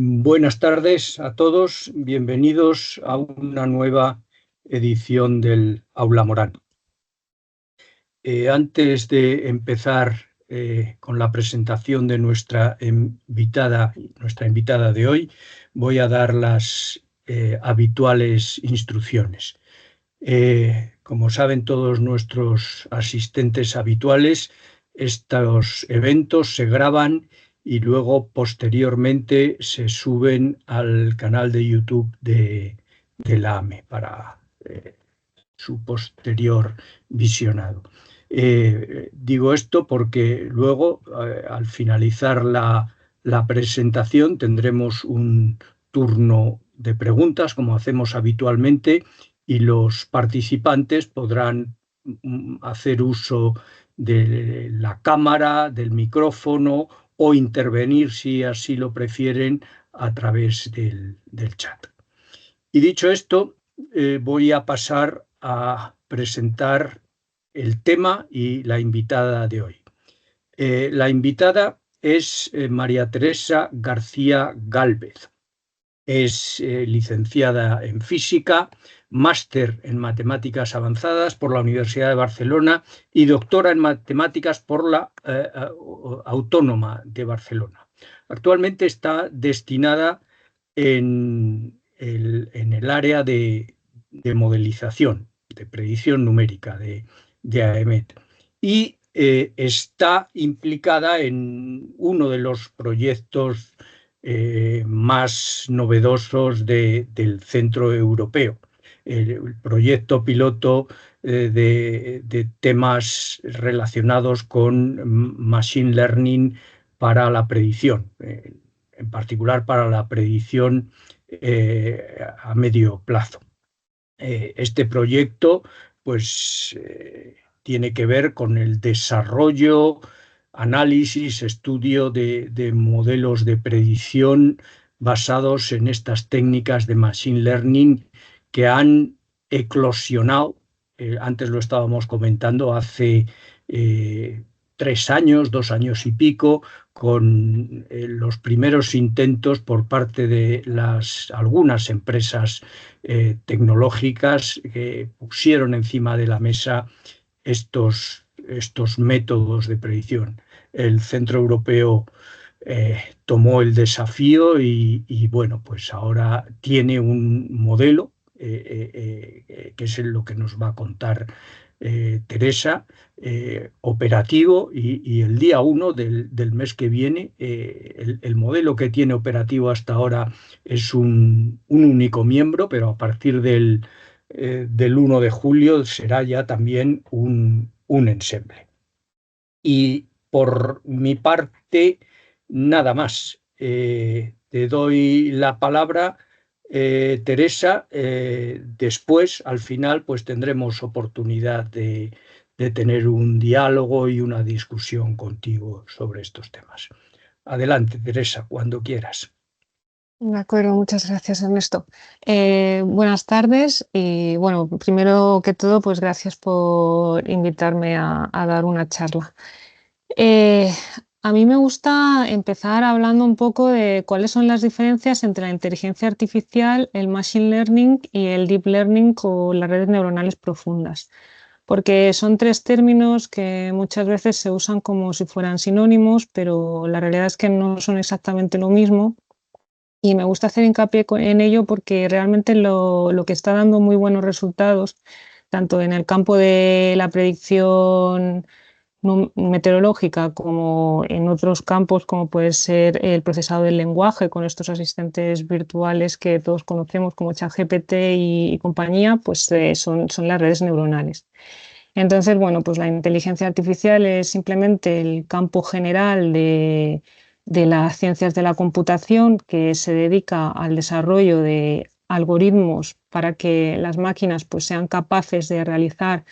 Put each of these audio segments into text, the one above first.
Buenas tardes a todos, bienvenidos a una nueva edición del Aula Morán. Antes de empezar con la presentación de nuestra invitada de hoy, voy a dar las habituales instrucciones. Como saben todos nuestros asistentes habituales, estos eventos se graban y luego posteriormente se suben al canal de YouTube de la AME para su posterior visionado. Digo esto porque luego, al finalizar la presentación, tendremos un turno de preguntas, como hacemos habitualmente, y los participantes podrán hacer uso de la cámara, del micrófono o intervenir, si así lo prefieren, a través del chat. Y dicho esto, voy a pasar a presentar el tema y la invitada de hoy. La invitada es María Teresa García Gálvez. Es licenciada en Física, máster en Matemáticas Avanzadas por la Universidad de Barcelona y doctora en Matemáticas por la Autónoma de Barcelona. Actualmente está destinada en el área de modelización, de predicción numérica de AEMET, y está implicada en uno de los proyectos más novedosos del Centro Europeo, el proyecto piloto de temas relacionados con Machine Learning para la predicción, en particular para la predicción a medio plazo. Este proyecto pues, tiene que ver con el desarrollo, análisis, estudio de modelos de predicción basados en estas técnicas de Machine Learning que han eclosionado, antes lo estábamos comentando, hace 3 años, 2 años y pico, con los primeros intentos por parte de algunas empresas tecnológicas que pusieron encima de la mesa estos métodos de predicción. El Centro Europeo tomó el desafío y bueno, pues ahora tiene un modelo que es lo que nos va a contar Teresa, operativo, y el día 1 del mes que viene, el modelo que tiene operativo hasta ahora es un único miembro, pero a partir del 1 de julio será ya también un ensemble. Y por mi parte, nada más. Te doy la palabra, Teresa. Después, al final, pues tendremos oportunidad de tener un diálogo y una discusión contigo sobre estos temas. Adelante, Teresa, cuando quieras. De acuerdo, muchas gracias, Ernesto. Buenas tardes y bueno, primero que todo, pues gracias por invitarme a dar una charla. A mí me gusta empezar hablando un poco de cuáles son las diferencias entre la inteligencia artificial, el machine learning y el deep learning o las redes neuronales profundas, porque son 3 términos que muchas veces se usan como si fueran sinónimos, pero la realidad es que no son exactamente lo mismo. Y me gusta hacer hincapié en ello porque realmente lo que está dando muy buenos resultados, tanto en el campo de la predicción meteorológica como en otros campos, como puede ser el procesado del lenguaje con estos asistentes virtuales que todos conocemos como ChatGPT y compañía, pues son las redes neuronales. Entonces, bueno, pues la inteligencia artificial es simplemente el campo general de las ciencias de la computación que se dedica al desarrollo de algoritmos para que las máquinas pues, sean capaces de realizar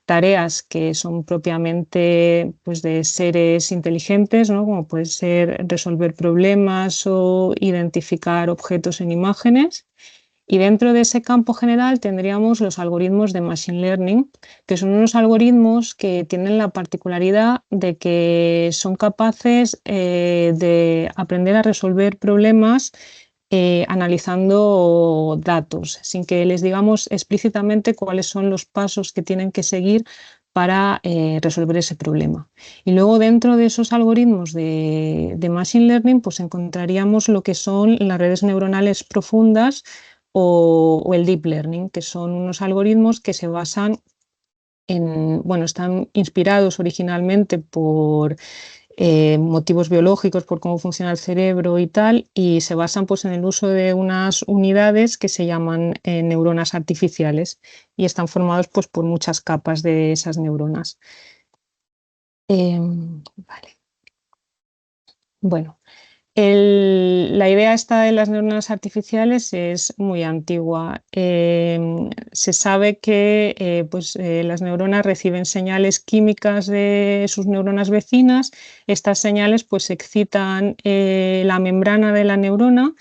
tareas que son propiamente pues, de seres inteligentes, ¿no? Como puede ser resolver problemas o identificar objetos en imágenes. Y dentro de ese campo general tendríamos los algoritmos de Machine Learning, que son unos algoritmos que tienen la particularidad de que son capaces de aprender a resolver problemas analizando datos, sin que les digamos explícitamente cuáles son los pasos que tienen que seguir para resolver ese problema. Y luego dentro de esos algoritmos de Machine Learning pues encontraríamos lo que son las redes neuronales profundas o el Deep Learning, que son unos algoritmos que se basan en, bueno, están inspirados originalmente por motivos biológicos, por cómo funciona el cerebro y tal, y se basan pues, en el uso de unas unidades que se llaman neuronas artificiales y están formados pues, por muchas capas de esas neuronas. Vale. Bueno, la idea esta de las neuronas artificiales es muy antigua. Se sabe que las neuronas reciben señales químicas de sus neuronas vecinas. Estas señales pues, excitan la membrana de la neurona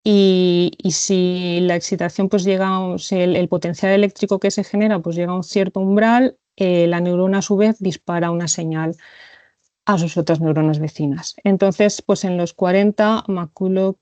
y si la excitación pues, llega, el potencial eléctrico que se genera pues, llega a un cierto umbral, la neurona a su vez dispara una señal a sus otras neuronas vecinas. Entonces, pues en los 40, McCulloch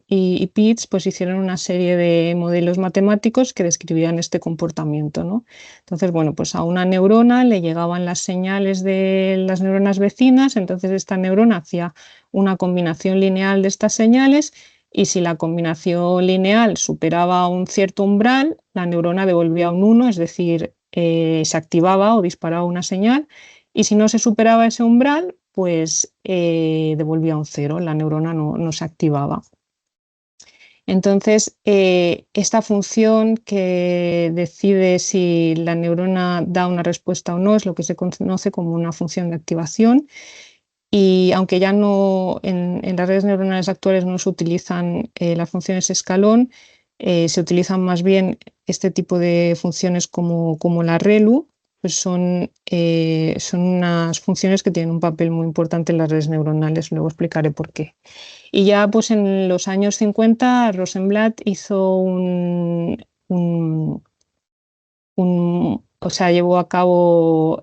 y Pitts pues hicieron una serie de modelos matemáticos que describían este comportamiento, ¿no? Entonces, bueno, pues a una neurona le llegaban las señales de las neuronas vecinas, entonces esta neurona hacía una combinación lineal de estas señales y si la combinación lineal superaba un cierto umbral, la neurona devolvía un 1, es decir, se activaba o disparaba una señal. Y si no se superaba ese umbral, pues devolvía un 0, la neurona no se activaba. Entonces, esta función que decide si la neurona da una respuesta o no es lo que se conoce como una función de activación. Y aunque ya no en las redes neuronales actuales no se utilizan las funciones escalón, se utilizan más bien este tipo de funciones como la ReLU, pues son unas funciones que tienen un papel muy importante en las redes neuronales, luego explicaré por qué. Y ya pues en los años 50 Rosenblatt hizo llevó a cabo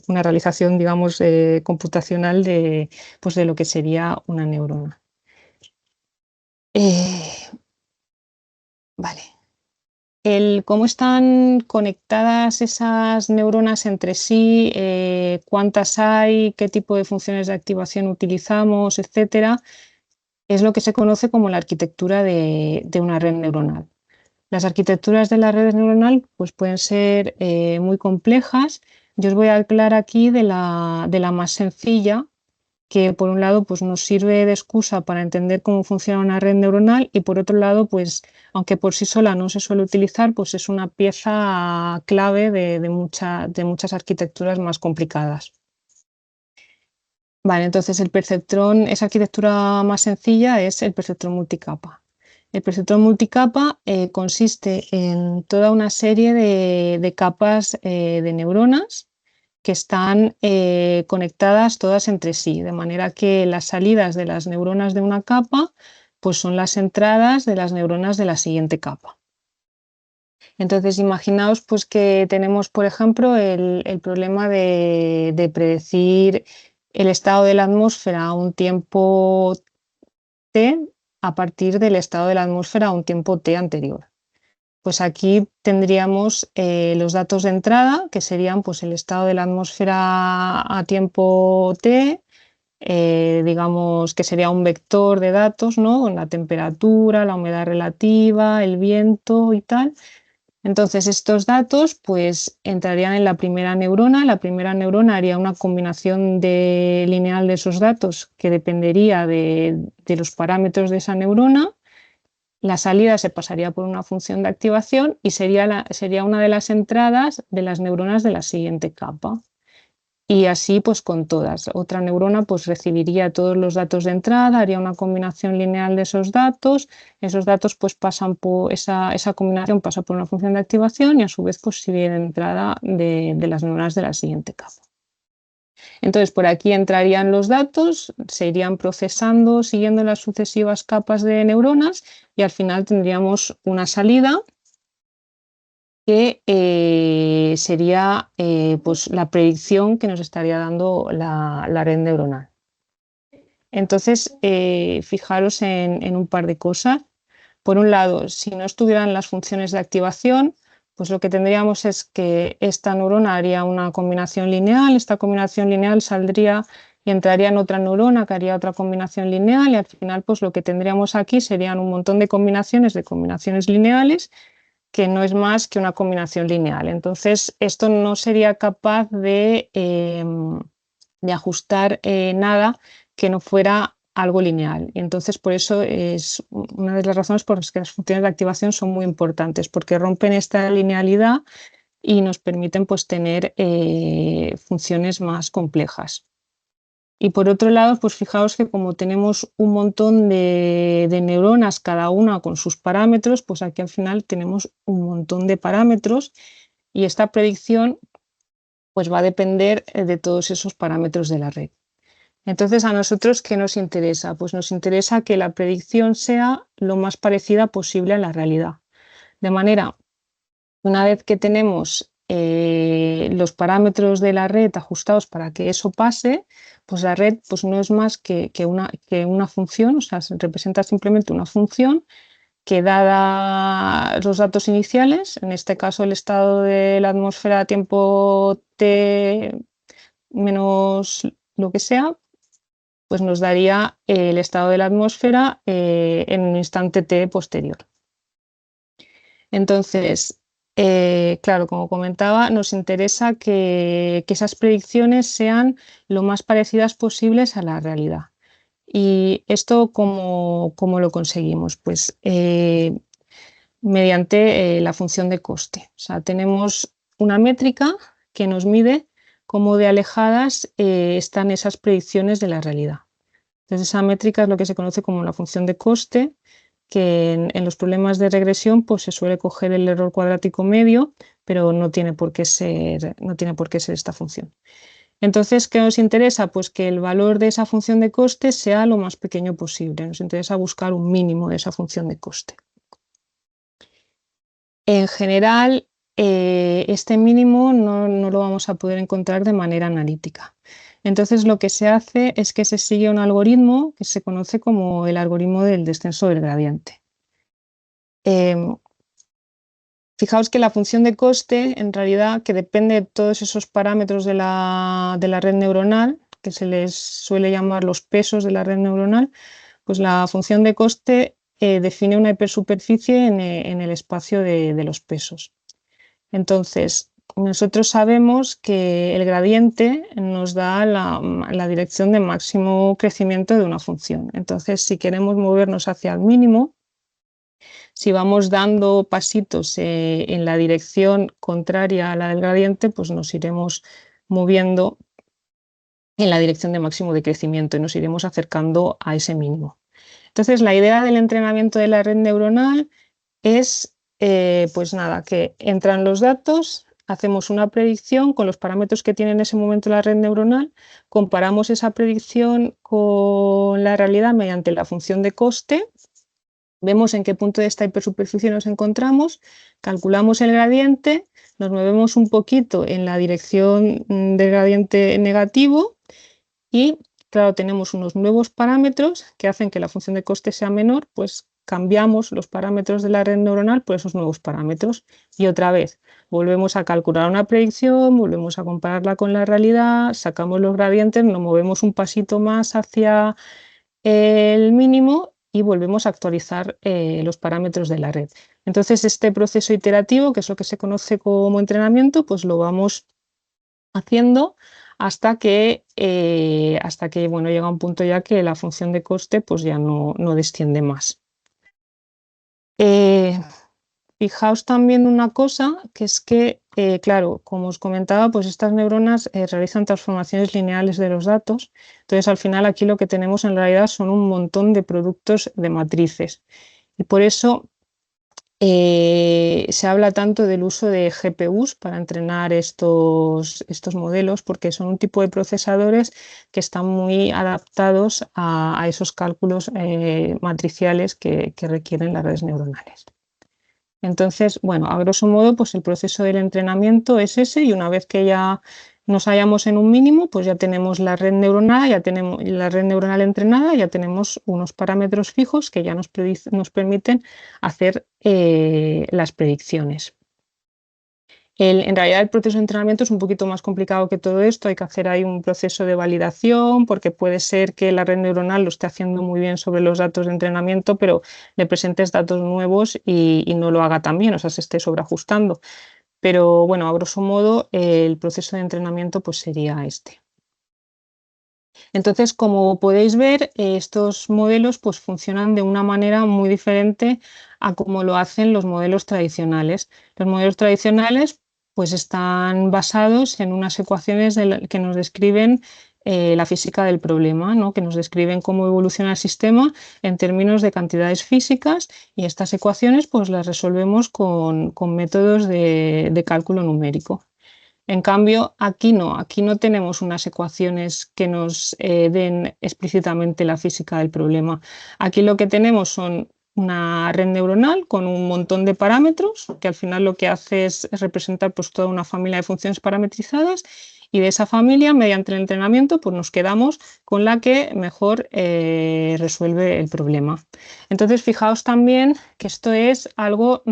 una realización, digamos, computacional de lo que sería una neurona. Vale. Cómo están conectadas esas neuronas entre sí, cuántas hay, qué tipo de funciones de activación utilizamos, etcétera, es lo que se conoce como la arquitectura de una red neuronal. Las arquitecturas de la red neuronal pues, pueden ser muy complejas. Yo os voy a hablar aquí de la más sencilla, que por un lado pues, nos sirve de excusa para entender cómo funciona una red neuronal y por otro lado, pues, aunque por sí sola no se suele utilizar, pues es una pieza clave de muchas arquitecturas más complicadas. Vale, entonces el perceptrón, esa arquitectura más sencilla es el perceptrón multicapa. El perceptrón multicapa consiste en toda una serie de capas de neuronas que están conectadas todas entre sí, de manera que las salidas de las neuronas de una capa pues son las entradas de las neuronas de la siguiente capa. Entonces, imaginaos pues, que tenemos, por ejemplo, el problema de predecir el estado de la atmósfera a un tiempo t a partir del estado de la atmósfera a un tiempo t anterior. Pues aquí tendríamos los datos de entrada, que serían pues, el estado de la atmósfera a tiempo t, digamos que sería un vector de datos, ¿no? Con la temperatura, la humedad relativa, el viento y tal. Entonces estos datos pues entrarían en la primera neurona. La primera neurona haría una combinación lineal de esos datos que dependería de los parámetros de esa neurona. La salida se pasaría por una función de activación y sería una de las entradas de las neuronas de la siguiente capa. Y así pues con todas. Otra neurona pues recibiría todos los datos de entrada, haría una combinación lineal de esos datos pues pasan por esa combinación pasa por una función de activación y a su vez pues sigue de entrada de las neuronas de la siguiente capa. Entonces, por aquí entrarían los datos, se irían procesando siguiendo las sucesivas capas de neuronas y al final tendríamos una salida que sería pues la predicción que nos estaría dando la red neuronal. Entonces, fijaros en un par de cosas. Por un lado, si no estuvieran las funciones de activación, pues lo que tendríamos es que esta neurona haría una combinación lineal, esta combinación lineal saldría y entraría en otra neurona que haría otra combinación lineal y al final pues lo que tendríamos aquí serían un montón de combinaciones lineales que no es más que una combinación lineal. Entonces, esto no sería capaz de ajustar nada que no fuera algo lineal. Y entonces, por eso es una de las razones por las que las funciones de activación son muy importantes, porque rompen esta linealidad y nos permiten pues, tener funciones más complejas. Y por otro lado, pues fijaos que como tenemos un montón de neuronas, cada una con sus parámetros, pues aquí al final tenemos un montón de parámetros y esta predicción pues va a depender de todos esos parámetros de la red. Entonces, ¿a nosotros qué nos interesa? Pues nos interesa que la predicción sea lo más parecida posible a la realidad. De manera, una vez que tenemos los parámetros de la red ajustados para que eso pase, pues la red pues no es más que una función, o sea, se representa simplemente una función que dada los datos iniciales, en este caso el estado de la atmósfera a tiempo t menos lo que sea, pues nos daría el estado de la atmósfera en un instante t posterior. Entonces, claro, como comentaba, nos interesa que esas predicciones sean lo más parecidas posibles a la realidad. ¿Y esto cómo lo conseguimos? Pues mediante la función de coste. O sea, tenemos una métrica que nos mide cómo de alejadas están esas predicciones de la realidad. Entonces, esa métrica es lo que se conoce como la función de coste, que en los problemas de regresión pues, se suele coger el error cuadrático medio, pero no tiene por qué ser esta función. Entonces, ¿qué nos interesa? Pues que el valor de esa función de coste sea lo más pequeño posible. Nos interesa buscar un mínimo de esa función de coste. En general, este mínimo no lo vamos a poder encontrar de manera analítica. Entonces, lo que se hace es que se sigue un algoritmo que se conoce como el algoritmo del descenso del gradiente. Fijaos que la función de coste, en realidad, que depende de todos esos parámetros de la red neuronal, que se les suele llamar los pesos de la red neuronal, pues la función de coste define una hipersuperficie en el espacio de los pesos. Entonces, nosotros sabemos que el gradiente nos da la dirección de máximo crecimiento de una función. Entonces, si queremos movernos hacia el mínimo, si vamos dando pasitos en la dirección contraria a la del gradiente, pues nos iremos moviendo en la dirección de máximo de crecimiento y nos iremos acercando a ese mínimo. Entonces, la idea del entrenamiento de la red neuronal es, pues nada, que entran los datos, hacemos una predicción con los parámetros que tiene en ese momento la red neuronal, comparamos esa predicción con la realidad mediante la función de coste, vemos en qué punto de esta hipersuperficie nos encontramos, calculamos el gradiente, nos movemos un poquito en la dirección del gradiente negativo y, claro, tenemos unos nuevos parámetros que hacen que la función de coste sea menor, pues cambiamos los parámetros de la red neuronal por esos nuevos parámetros y otra vez volvemos a calcular una predicción, volvemos a compararla con la realidad, sacamos los gradientes, nos movemos un pasito más hacia el mínimo y volvemos a actualizar los parámetros de la red. Entonces, este proceso iterativo, que es lo que se conoce como entrenamiento, pues lo vamos haciendo hasta que bueno, llega un punto ya que la función de coste pues ya no desciende más. Fijaos también una cosa, que es que, claro, como os comentaba, pues estas neuronas realizan transformaciones lineales de los datos. Entonces, al final aquí lo que tenemos en realidad son un montón de productos de matrices. Y por eso Se habla tanto del uso de GPUs para entrenar estos modelos porque son un tipo de procesadores que están muy adaptados a esos cálculos matriciales que requieren las redes neuronales. Entonces, bueno, a grosso modo, pues el proceso del entrenamiento es ese, y una vez que ya nos hallamos en un mínimo, pues ya tenemos la red neuronal, ya tenemos la red neuronal entrenada, ya tenemos unos parámetros fijos que ya nos permiten hacer las predicciones. En realidad el proceso de entrenamiento es un poquito más complicado que todo esto, hay que hacer ahí un proceso de validación porque puede ser que la red neuronal lo esté haciendo muy bien sobre los datos de entrenamiento, pero le presentes datos nuevos y no lo haga tan bien, o sea, se esté sobreajustando. Pero bueno, a grosso modo el proceso de entrenamiento pues sería este. Entonces, como podéis ver, estos modelos pues funcionan de una manera muy diferente a como lo hacen los modelos tradicionales. Los modelos tradicionales pues están basados en unas ecuaciones que nos describen la física del problema, ¿no? Que nos describen cómo evoluciona el sistema en términos de cantidades físicas, y estas ecuaciones pues las resolvemos con métodos de cálculo numérico. En cambio, aquí no tenemos unas ecuaciones que nos den explícitamente la física del problema. Aquí lo que tenemos son una red neuronal con un montón de parámetros, que al final lo que hace es representar pues, toda una familia de funciones parametrizadas, y de esa familia, mediante el entrenamiento, pues nos quedamos con la que mejor resuelve el problema. Entonces, fijaos también que esto es algo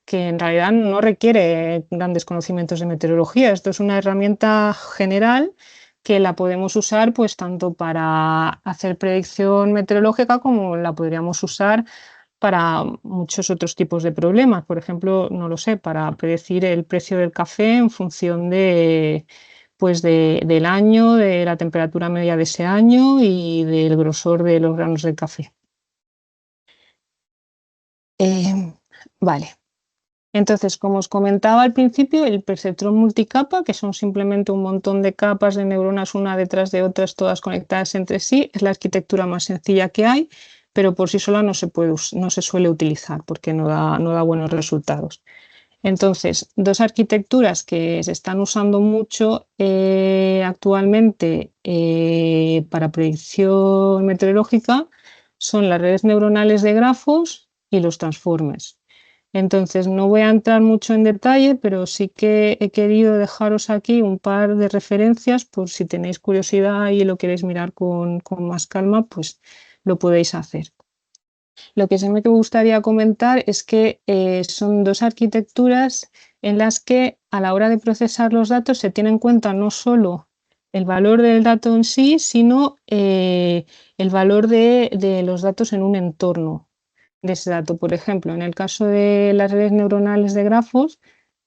que en realidad no requiere grandes conocimientos de meteorología. Esto es una herramienta general que la podemos usar pues tanto para hacer predicción meteorológica como la podríamos usar para muchos otros tipos de problemas. Por ejemplo, no lo sé, para predecir el precio del café en función del año, de la temperatura media de ese año y del grosor de los granos del café. Vale. Entonces, como os comentaba al principio, el perceptrón multicapa, que son simplemente un montón de capas de neuronas una detrás de otras, todas conectadas entre sí, es la arquitectura más sencilla que hay, pero por sí sola no se suele utilizar porque no da buenos resultados. Entonces, dos arquitecturas que se están usando mucho actualmente para predicción meteorológica son las redes neuronales de grafos y los transformers. Entonces, no voy a entrar mucho en detalle, pero sí que he querido dejaros aquí un par de referencias por si tenéis curiosidad y lo queréis mirar con más calma, pues lo podéis hacer. Lo que sí me gustaría comentar es que son dos arquitecturas en las que a la hora de procesar los datos se tiene en cuenta no solo el valor del dato en sí, sino el valor de los datos en un entorno de ese dato. Por ejemplo, en el caso de las redes neuronales de grafos,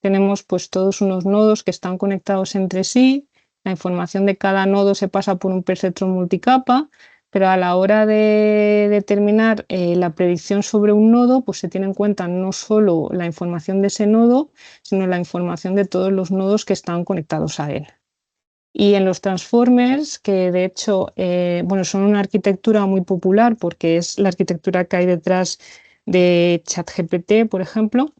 tenemos pues todos unos nodos que están conectados entre sí, la información de cada nodo se pasa por un perceptrón multicapa, pero a la hora de determinar la predicción sobre un nodo, pues se tiene en cuenta no solo la información de ese nodo, sino la información de todos los nodos que están conectados a él. Y en los transformers, que de hecho son una arquitectura muy popular porque es la arquitectura que hay detrás de ChatGPT, por ejemplo,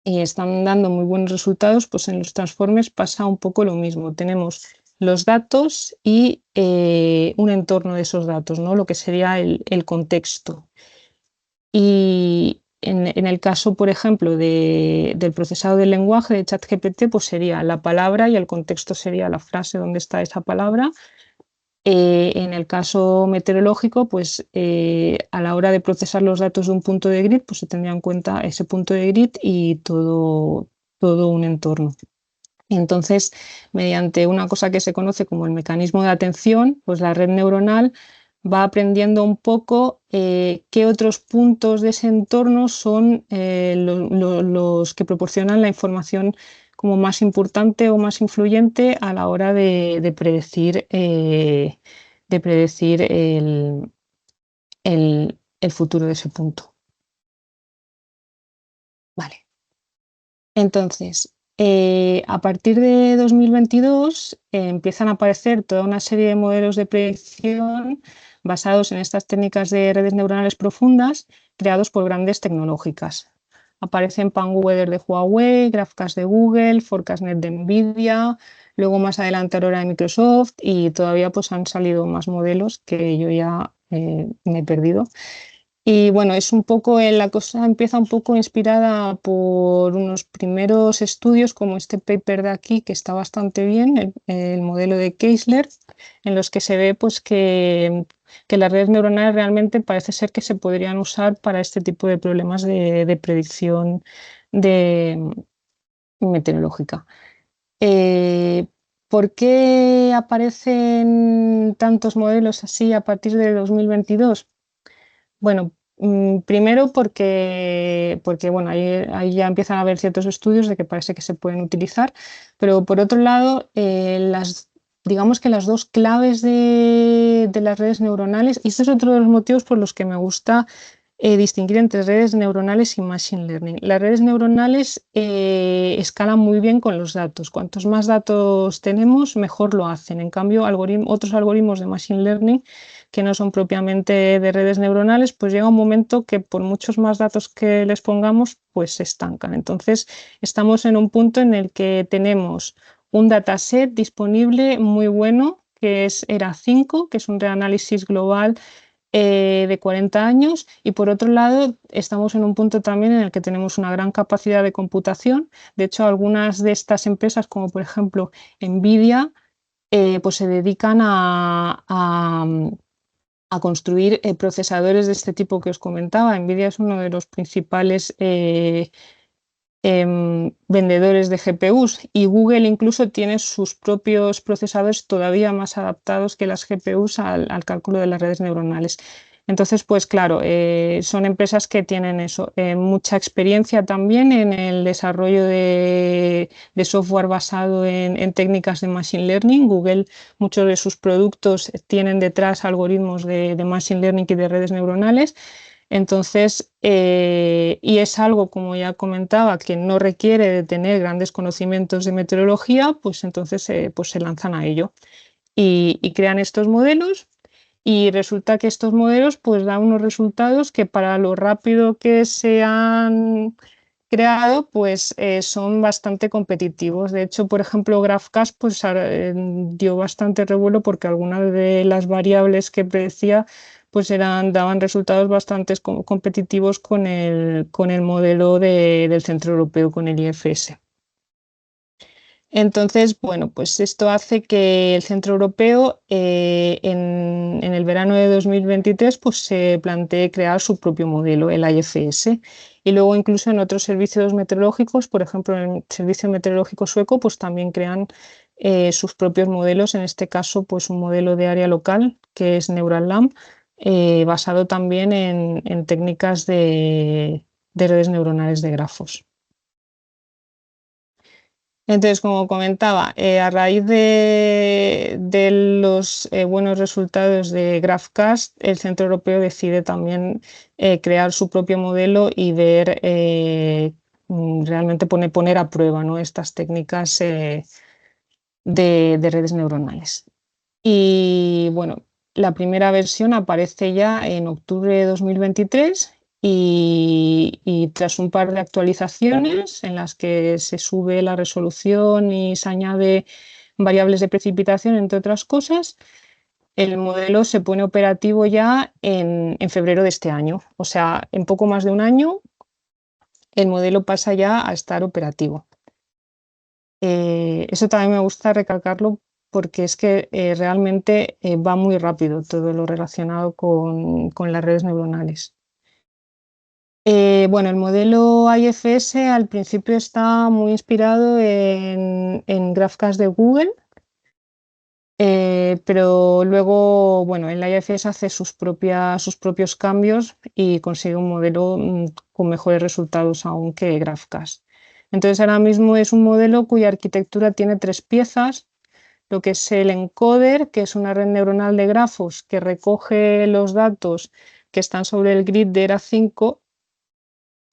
y están dando muy buenos resultados, pues en los transformers pasa un poco lo mismo. Tenemos los datos y un entorno de esos datos, ¿no? Lo que sería el contexto. Y en el caso, por ejemplo, del procesado del lenguaje de ChatGPT, pues sería la palabra y el contexto sería la frase donde está esa palabra. En el caso meteorológico, pues a la hora de procesar los datos de un punto de grid, pues se tendría en cuenta ese punto de grid y todo un entorno. Entonces, mediante una cosa que se conoce como el mecanismo de atención, pues la red neuronal va aprendiendo un poco qué otros puntos de ese entorno son los que proporcionan la información como más importante o más influyente a la hora de predecir el futuro de ese punto. Vale. Entonces, a partir de 2022 empiezan a aparecer toda una serie de modelos de predicción basados en estas técnicas de redes neuronales profundas creados por grandes tecnológicas. Aparecen PanWeather de Huawei, GraphCast de Google, ForecastNet de Nvidia, luego más adelante Aurora de Microsoft y todavía pues han salido más modelos que yo ya me he perdido. Y bueno, es un poco, la cosa empieza un poco inspirada por unos primeros estudios como este paper de aquí, que está bastante bien, el modelo de Keisler, en los que se ve pues que las redes neuronales realmente parece ser que se podrían usar para este tipo de problemas de predicción de, meteorológica. ¿Por qué aparecen tantos modelos así a partir de 2022? Bueno, primero porque bueno, ahí ya empiezan a haber ciertos estudios de que parece que se pueden utilizar, pero por otro lado, digamos que las dos claves de las redes neuronales, y este es otro de los motivos por los que me gusta distinguir entre redes neuronales y machine learning. Las redes neuronales escalan muy bien con los datos. Cuantos más datos tenemos, mejor lo hacen. En cambio, otros algoritmos de machine learning que no son propiamente de redes neuronales, pues llega un momento que por muchos más datos que les pongamos, pues se estancan. Entonces, estamos en un punto en el que tenemos un dataset disponible muy bueno, que es ERA5, que es un reanálisis global de 40 años, y por otro lado estamos en un punto también en el que tenemos una gran capacidad de computación. De hecho, algunas de estas empresas, como por ejemplo Nvidia, pues se dedican a construir procesadores de este tipo que os comentaba. Nvidia es uno de los principales vendedores de GPUs y Google incluso tiene sus propios procesadores todavía más adaptados que las GPUs al cálculo de las redes neuronales. Entonces, pues claro, son empresas que tienen eso, mucha experiencia también en el desarrollo de software basado en técnicas de machine learning. Google, muchos de sus productos tienen detrás algoritmos de machine learning y de redes neuronales. Entonces, y es algo, como ya comentaba, que no requiere de tener grandes conocimientos de meteorología, pues entonces pues se lanzan a ello y crean estos modelos. Y resulta que estos modelos pues dan unos resultados que para lo rápido que se han creado pues son bastante competitivos. De hecho, por ejemplo, GraphCast pues dio bastante revuelo porque algunas de las variables que predecía pues daban resultados bastante competitivos con el modelo del Centro Europeo, con el IFS. Entonces, bueno, pues esto hace que el Centro Europeo en el verano de 2023 pues se plantee crear su propio modelo, el IFS. Y luego incluso en otros servicios meteorológicos, por ejemplo en el Servicio Meteorológico Sueco, pues también crean sus propios modelos, en este caso pues un modelo de área local que es Neuralab, basado también en técnicas de redes neuronales de grafos. Entonces, como comentaba, a raíz de los buenos resultados de GraphCast, el Centro Europeo decide también crear su propio modelo y ver realmente poner a prueba, ¿no?, estas técnicas de redes neuronales. Y bueno, la primera versión aparece ya en octubre de 2023 y tras un par de actualizaciones en las que se sube la resolución y se añade variables de precipitación, entre otras cosas, el modelo se pone operativo ya en febrero de este año. O sea, en poco más de un año el modelo pasa ya a estar operativo. Eso también me gusta recalcarlo porque es que realmente va muy rápido todo lo relacionado con las redes neuronales. Bueno, el modelo IFS al principio está muy inspirado en GraphCast de Google, pero luego, bueno, el IFS hace sus propios cambios y consigue un modelo con mejores resultados aún que GraphCast. Entonces, ahora mismo es un modelo cuya arquitectura tiene tres piezas: lo que es el encoder, que es una red neuronal de grafos que recoge los datos que están sobre el grid de ERA5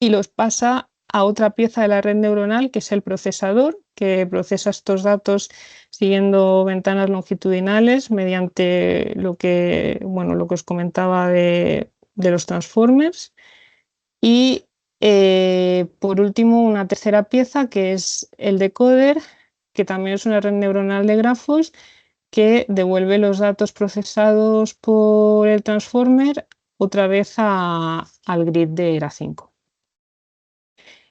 y los pasa a otra pieza de la red neuronal, que es el procesador, que procesa estos datos siguiendo ventanas longitudinales mediante lo que os comentaba de los transformers. Y Por último, una tercera pieza que es el decoder, que también es una red neuronal de grafos que devuelve los datos procesados por el transformer otra vez al grid de ERA5.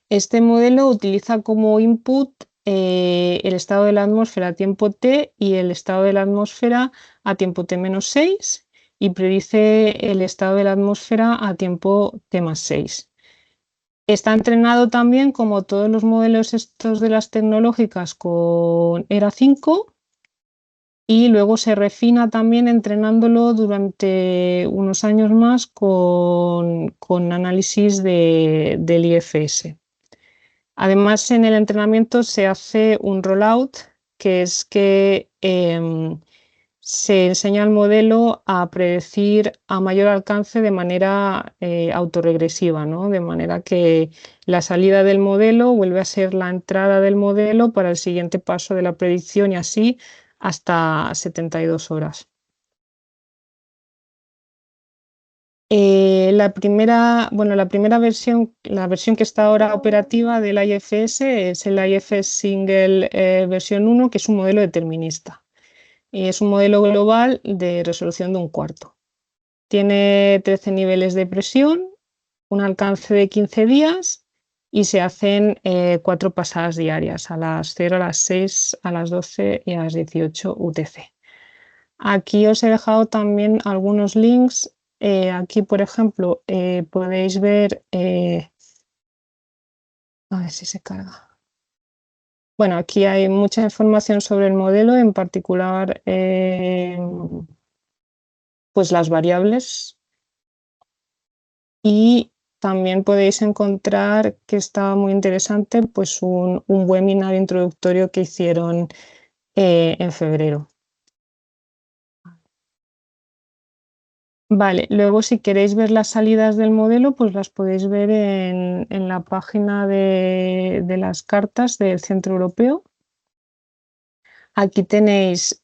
Este modelo utiliza como input el estado de la atmósfera a tiempo t y el estado de la atmósfera a tiempo t-6 y predice el estado de la atmósfera a tiempo t+6. Está entrenado también, como todos los modelos estos de las tecnológicas, con ERA5 y luego se refina también entrenándolo durante unos años más con análisis del IFS. Además, en el entrenamiento se hace un rollout, que es que se enseña al modelo a predecir a mayor alcance de manera autorregresiva, ¿no? De manera que la salida del modelo vuelve a ser la entrada del modelo para el siguiente paso de la predicción y así hasta 72 horas. La primera versión, la versión que está ahora operativa del IFS es el IFS Single versión 1, que es un modelo determinista. Y es un modelo global de resolución de 1/4. Tiene 13 niveles de presión, un alcance de 15 días y se hacen 4 pasadas diarias, a las 0, a las 6, a las 12 y a las 18 UTC. Aquí os he dejado también algunos links. Aquí, por ejemplo, podéis ver, a ver si se carga. Bueno, aquí hay mucha información sobre el modelo, en particular pues las variables, y también podéis encontrar, que está muy interesante, pues un webinar introductorio que hicieron en febrero. Vale, luego si queréis ver las salidas del modelo, pues las podéis ver en la página de las cartas del Centro Europeo. Aquí tenéis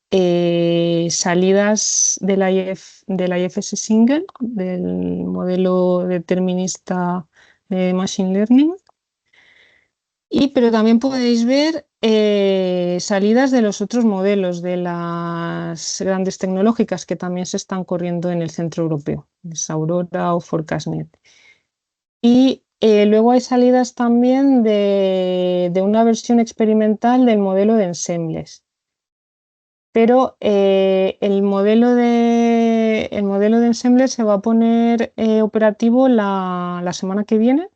salidas del IFS Single, del modelo determinista de Machine Learning. Pero también podéis ver salidas de los otros modelos de las grandes tecnológicas que también se están corriendo en el Centro Europeo, Aurora o ForecastNet. Y luego hay salidas también de una versión experimental del modelo de ensembles. Pero el modelo de ensemble se va a poner operativo la semana que viene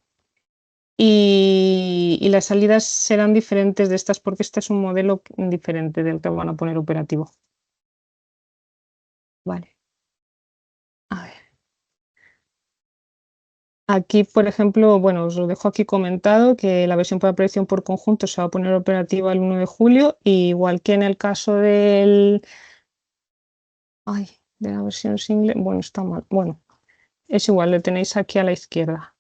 y las salidas serán diferentes de estas porque este es un modelo diferente del que van a poner operativo. Vale. A ver. Aquí, por ejemplo, bueno, os lo dejo aquí comentado que la versión para predicción por conjunto se va a poner operativa el 1 de julio, igual que en el caso de la versión single. Bueno, está mal. Bueno, es igual, lo tenéis aquí a la izquierda.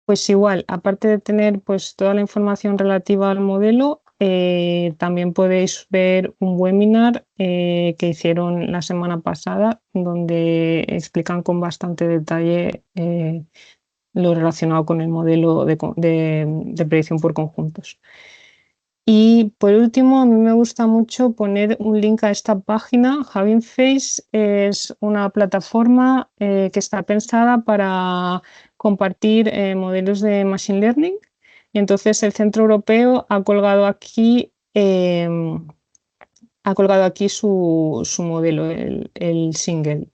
Pues igual, aparte de tener pues toda la información relativa al modelo, también podéis ver un webinar que hicieron la semana pasada, donde explican con bastante detalle lo relacionado con el modelo de predicción por conjuntos. Y por último, a mí me gusta mucho poner un link a esta página. Hugging Face es una plataforma que está pensada para compartir modelos de Machine Learning. Y entonces el Centro Europeo ha colgado aquí, su modelo, el Single.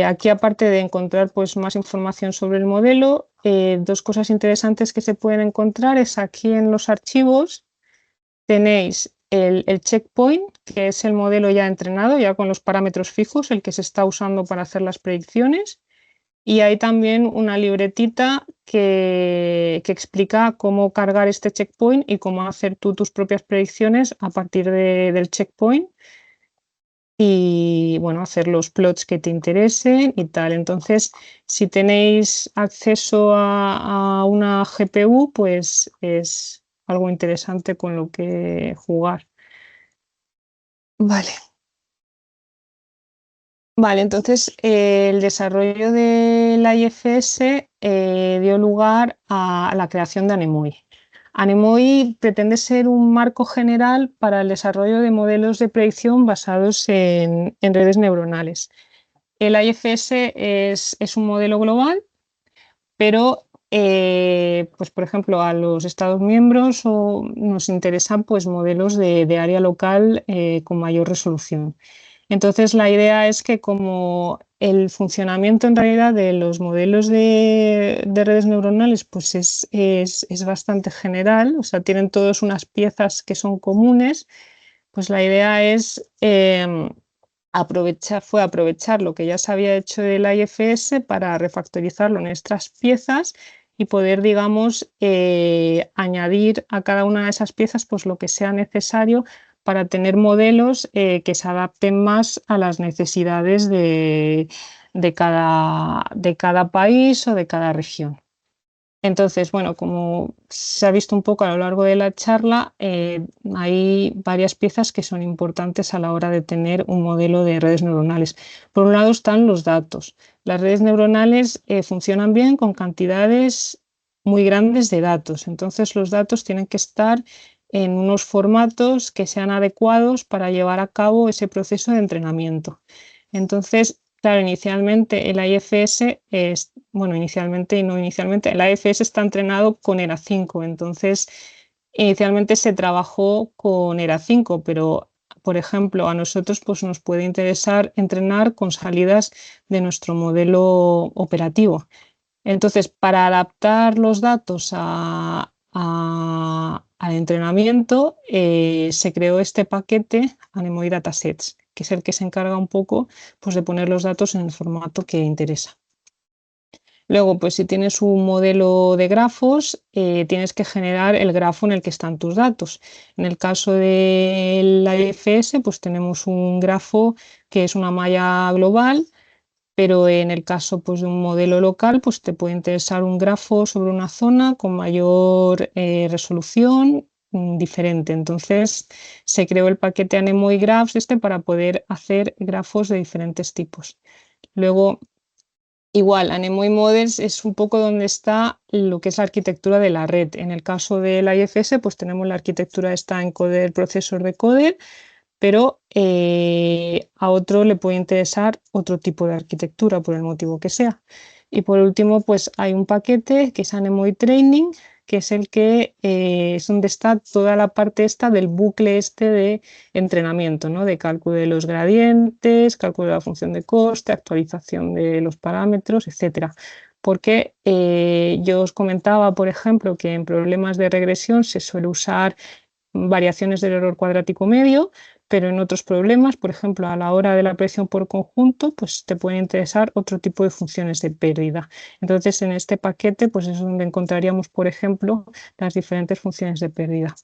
Aquí, aparte de encontrar pues, más información sobre el modelo, dos cosas interesantes que se pueden encontrar es aquí en los archivos tenéis el checkpoint, que es el modelo ya entrenado, ya con los parámetros fijos, el que se está usando para hacer las predicciones. Y hay también una libretita que explica cómo cargar este checkpoint y cómo hacer tú tus propias predicciones a partir del checkpoint. Y bueno, hacer los plots que te interesen y tal. Entonces, si tenéis acceso a una GPU, pues es algo interesante con lo que jugar. Vale. Vale, entonces el desarrollo del IFS dio lugar a la creación de Anemoy. Anemoy pretende ser un marco general para el desarrollo de modelos de predicción basados en redes neuronales. El IFS es un modelo global, pero pues por ejemplo a los Estados miembros nos interesan pues, modelos de área local con mayor resolución. Entonces la idea es que como el funcionamiento en realidad de los modelos de redes neuronales pues es bastante general, o sea, tienen todas unas piezas que son comunes, pues la idea es aprovechar lo que ya se había hecho del IFS para refactorizarlo en estas piezas y poder, digamos, añadir a cada una de esas piezas pues, lo que sea necesario para tener modelos que se adapten más a las necesidades de cada país o de cada región. Entonces, bueno, como se ha visto un poco a lo largo de la charla, hay varias piezas que son importantes a la hora de tener un modelo de redes neuronales. Por un lado están los datos. Las redes neuronales funcionan bien con cantidades muy grandes de datos. Entonces, los datos tienen que estar en unos formatos que sean adecuados para llevar a cabo ese proceso de entrenamiento. Entonces, claro, inicialmente el IFS es, bueno, inicialmente y no inicialmente, el IFS está entrenado con ERA5, entonces inicialmente se trabajó con ERA5, pero por ejemplo a nosotros pues, nos puede interesar entrenar con salidas de nuestro modelo operativo. Entonces, para adaptar los datos al entrenamiento, se creó este paquete Anemoy Datasets, que es el que se encarga un poco pues, de poner los datos en el formato que interesa. Luego, pues si tienes un modelo de grafos, tienes que generar el grafo en el que están tus datos. En el caso del IFS, pues tenemos un grafo que es una malla global, pero en el caso pues, de un modelo local, pues te puede interesar un grafo sobre una zona con mayor resolución diferente. Entonces se creó el paquete Anemoy Graphs para poder hacer grafos de diferentes tipos. Luego, igual, Anemoy Models es un poco donde está lo que es la arquitectura de la red. En el caso del IFS, pues tenemos la arquitectura esta encoder, procesor, decoder, pero a otro le puede interesar otro tipo de arquitectura por el motivo que sea. Y por último, pues hay un paquete que es Anemoy Training, que es el que es donde está toda la parte esta del bucle este de entrenamiento, ¿no? De cálculo de los gradientes, cálculo de la función de coste, actualización de los parámetros, etcétera. Porque yo os comentaba, por ejemplo, que en problemas de regresión se suele usar variaciones del error cuadrático medio, pero en otros problemas, por ejemplo, a la hora de la predicción por conjunto, pues te pueden interesar otro tipo de funciones de pérdida. Entonces, en este paquete, pues es donde encontraríamos, por ejemplo, las diferentes funciones de pérdida.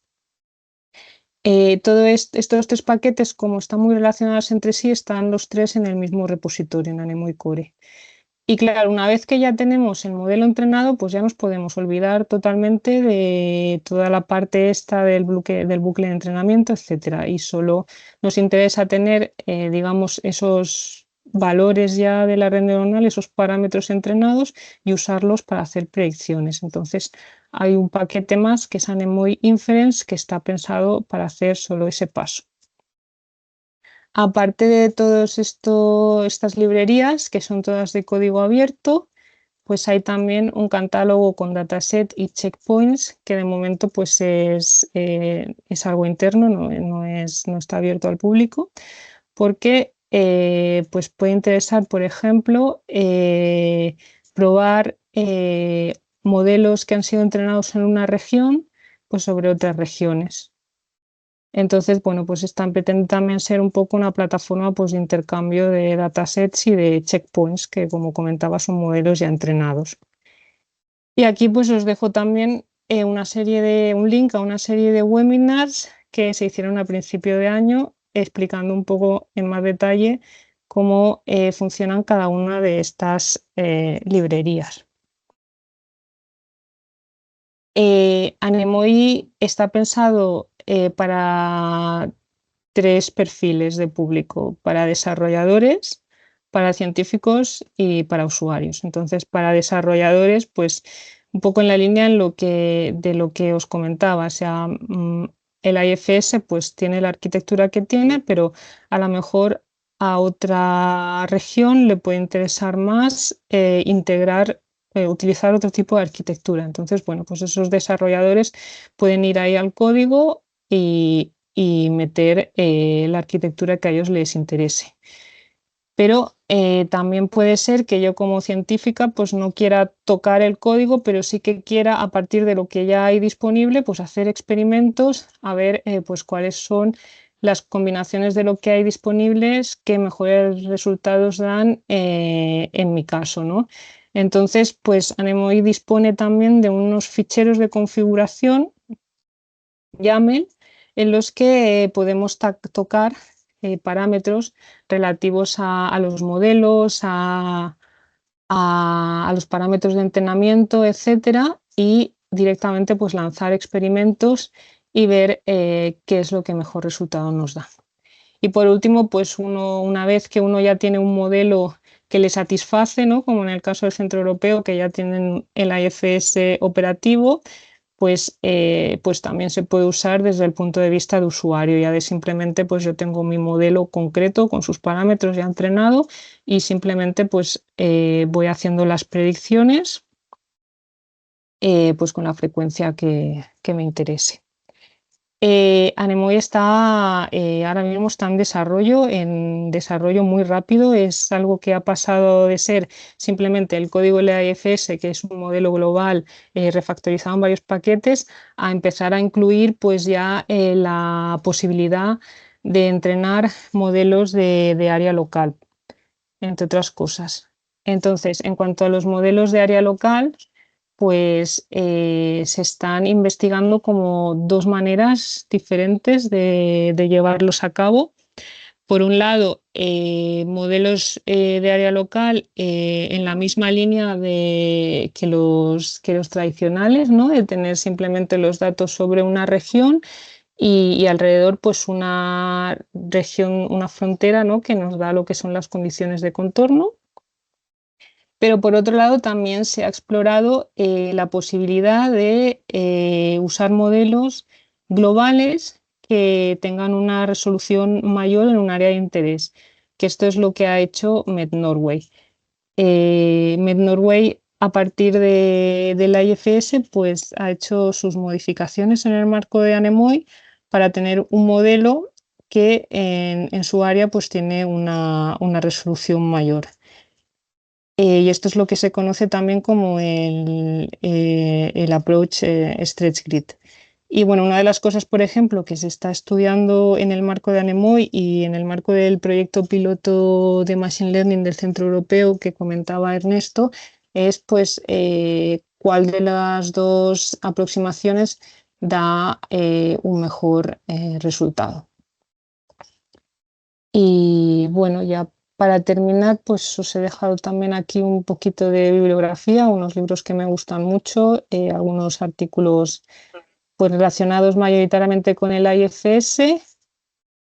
Estos tres paquetes, como están muy relacionados entre sí, están los tres en el mismo repositorio, en Anemoy Core. Y claro, una vez que ya tenemos el modelo entrenado, pues ya nos podemos olvidar totalmente de toda la parte esta del bucle de entrenamiento, etcétera. Y solo nos interesa tener, digamos, esos valores ya de la red neuronal, esos parámetros entrenados y usarlos para hacer predicciones. Entonces, hay un paquete más que es Anemoy Inference que está pensado para hacer solo ese paso. Aparte de todas estas librerías, que son todas de código abierto, pues hay también un catálogo con dataset y checkpoints, que de momento pues es algo interno, no está abierto al público, porque pues puede interesar, por ejemplo, probar modelos que han sido entrenados en una región pues sobre otras regiones. Entonces, bueno, pues pretende también ser un poco una plataforma pues, de intercambio de datasets y de checkpoints, que como comentaba son modelos ya entrenados. Y aquí pues os dejo también un link a una serie de webinars que se hicieron a principio de año explicando un poco en más detalle cómo funcionan cada una de estas librerías. Anemoy está pensado para tres perfiles de público: para desarrolladores, para científicos y para usuarios. Entonces, para desarrolladores, pues un poco en la línea de lo que os comentaba, o sea, el IFS pues tiene la arquitectura que tiene, pero a lo mejor a otra región le puede interesar más utilizar otro tipo de arquitectura. Entonces, bueno, pues esos desarrolladores pueden ir ahí al código y meter la arquitectura que a ellos les interese. Pero también puede ser que yo como científica pues no quiera tocar el código, pero sí que quiera, a partir de lo que ya hay disponible, pues hacer experimentos a ver pues cuáles son las combinaciones de lo que hay disponibles que mejores resultados dan en mi caso, ¿no? Entonces, pues Anemoy dispone también de unos ficheros de configuración YAML en los que podemos tocar parámetros relativos a los modelos, a los parámetros de entrenamiento, etcétera, y directamente pues lanzar experimentos y ver qué es lo que mejor resultado nos da. Y por último, pues una vez que uno ya tiene un modelo que le satisface, ¿no? Como en el caso del Centro Europeo, que ya tienen el IFS operativo, pues también se puede usar desde el punto de vista de usuario, ya de simplemente pues yo tengo mi modelo concreto con sus parámetros ya entrenado y simplemente pues voy haciendo las predicciones pues con la frecuencia que me interese. Anemoy está ahora mismo está en desarrollo muy rápido. Es algo que ha pasado de ser simplemente el código LAFS, que es un modelo global refactorizado en varios paquetes, a empezar a incluir pues ya la posibilidad de entrenar modelos de área local, entre otras cosas. Entonces, en cuanto a los modelos de área local, pues se están investigando como dos maneras diferentes de llevarlos a cabo. Por un lado, modelos de área local en la misma línea que los tradicionales, ¿no? De tener simplemente los datos sobre una región y alrededor pues una región, una frontera, ¿no? Que nos da lo que son las condiciones de contorno. Pero por otro lado también se ha explorado la posibilidad de usar modelos globales que tengan una resolución mayor en un área de interés, que esto es lo que ha hecho MedNorway. MedNorway, a partir del IFS, pues ha hecho sus modificaciones en el marco de Anemoy para tener un modelo que en su área pues tiene una resolución mayor. Y esto es lo que se conoce también como el approach stretch grid. Y bueno, una de las cosas, por ejemplo, que se está estudiando en el marco de Anemoy y en el marco del proyecto piloto de Machine Learning del Centro Europeo que comentaba Ernesto, es pues cuál de las dos aproximaciones da un mejor resultado. Y bueno, ya para terminar, pues os he dejado también aquí un poquito de bibliografía, unos libros que me gustan mucho, algunos artículos pues, relacionados mayoritariamente con el IFS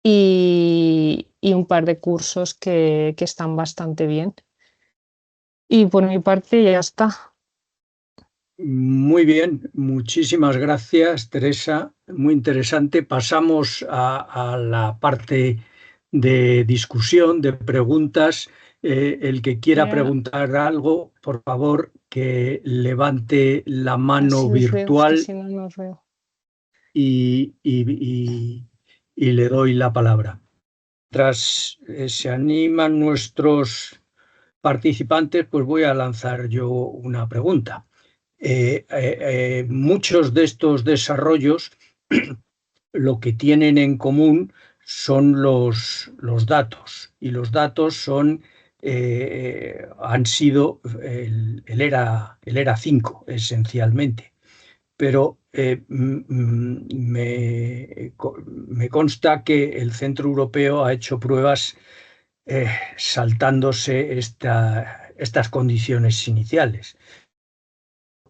y un par de cursos que están bastante bien. Y por mi parte ya está. Muy bien, muchísimas gracias, Teresa. Muy interesante. Pasamos a la parte de discusión, de preguntas. El que quiera preguntar algo, por favor, que levante la mano virtual Si no, no os veo. Y le doy la palabra. Tras se animan nuestros participantes, pues voy a lanzar yo una pregunta. Muchos de estos desarrollos lo que tienen en común son los datos, y los datos han sido el ERA 5 esencialmente. Pero me consta que el Centro Europeo ha hecho pruebas saltándose estas condiciones iniciales,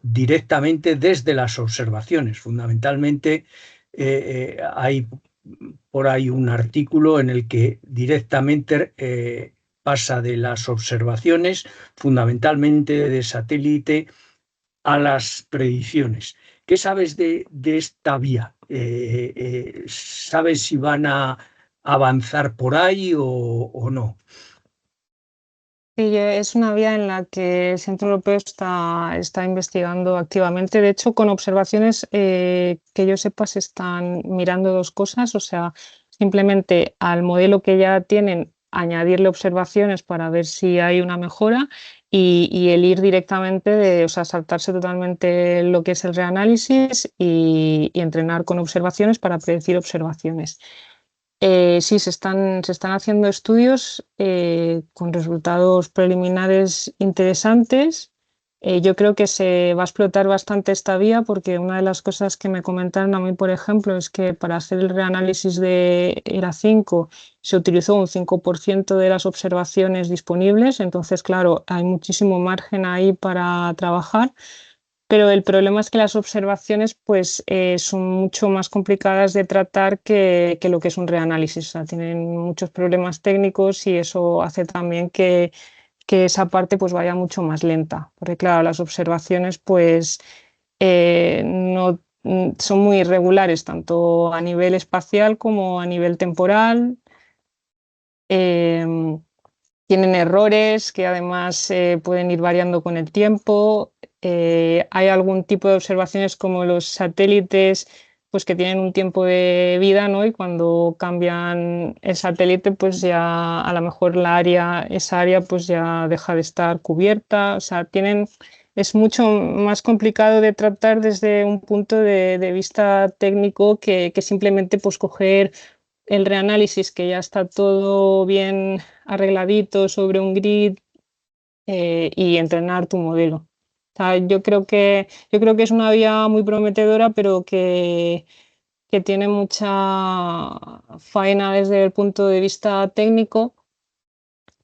directamente desde las observaciones. Fundamentalmente hay por ahí un artículo en el que directamente pasa de las observaciones, fundamentalmente de satélite, a las predicciones. ¿Qué sabes de esta vía? ¿Sabes si van a avanzar por ahí o no? Sí, es una vía en la que el Centro Europeo está investigando activamente. De hecho, con observaciones que yo sepa, se están mirando dos cosas. O sea, simplemente al modelo que ya tienen, añadirle observaciones para ver si hay una mejora y el ir directamente o sea, saltarse totalmente lo que es el reanálisis y entrenar con observaciones para predecir observaciones. Sí, se están haciendo estudios con resultados preliminares interesantes. Yo creo que se va a explotar bastante esta vía porque una de las cosas que me comentaron a mí, por ejemplo, es que para hacer el reanálisis de ERA5 se utilizó un 5% de las observaciones disponibles. Entonces, claro, hay muchísimo margen ahí para trabajar. Pero el problema es que las observaciones pues, son mucho más complicadas de tratar que lo que es un reanálisis. O sea, tienen muchos problemas técnicos y eso hace también que esa parte pues, vaya mucho más lenta. Porque claro, las observaciones pues, no, son muy irregulares, tanto a nivel espacial como a nivel temporal. Em, Tienen errores que además pueden ir variando con el tiempo. Hay algún tipo de observaciones como los satélites, pues que tienen un tiempo de vida, ¿no? Y cuando cambian el satélite, pues ya a lo mejor esa área pues ya deja de estar cubierta. O sea, es mucho más complicado de tratar desde un punto de vista técnico que simplemente pues coger el reanálisis, que ya está todo bien arregladito sobre un grid, y entrenar tu modelo. O sea, yo creo que es una vía muy prometedora, pero que tiene mucha faena desde el punto de vista técnico.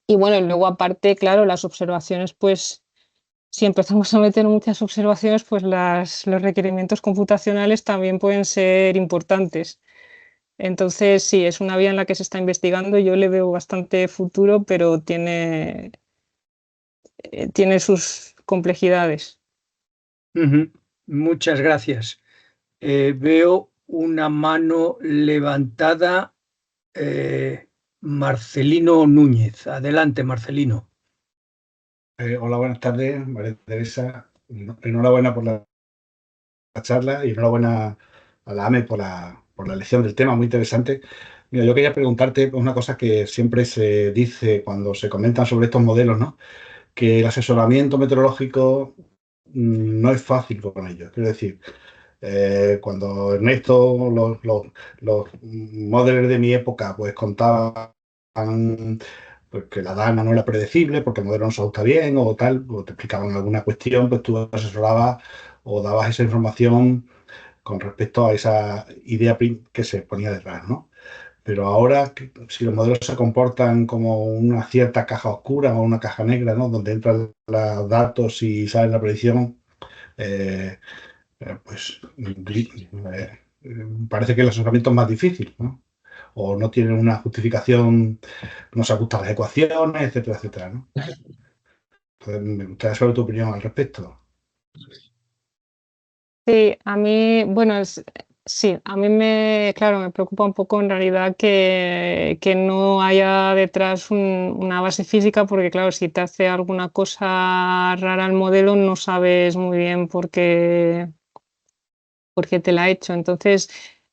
Y bueno, luego aparte, claro, las observaciones, pues si empezamos a meter muchas observaciones, pues los requerimientos computacionales también pueden ser importantes. Entonces, sí, es una vía en la que se está investigando. Yo le veo bastante futuro, pero tiene sus complejidades. Ujú. Muchas gracias. Veo una mano levantada. Marcelino Núñez. Adelante, Marcelino. Hola, buenas tardes, María Teresa. Enhorabuena por la charla y enhorabuena a la AME por la elección del tema, muy interesante. Mira, yo quería preguntarte una cosa que siempre se dice cuando se comentan sobre estos modelos, ¿no? Que el asesoramiento meteorológico no es fácil con ellos. Quiero decir, cuando Ernesto, los modelos de mi época, pues contaban pues, que la dana no era predecible porque el modelo no se ajusta bien o tal, o te explicaban alguna cuestión, pues tú asesorabas o dabas esa información con respecto a esa idea que se ponía detrás, ¿no? Pero ahora, si los modelos se comportan como una cierta caja oscura o una caja negra, ¿no? Donde entran los datos y sale la predicción, eh, pues parece que el asesoramiento es más difícil, ¿no? O no tienen una justificación, no se ajustan las ecuaciones, etcétera, etcétera, ¿no? Entonces, me gustaría saber tu opinión al respecto. Sí, a mí, bueno, sí, a mí claro, me preocupa un poco en realidad que no haya detrás una base física, porque claro, si te hace alguna cosa rara el modelo, no sabes muy bien por qué te la ha hecho. Entonces,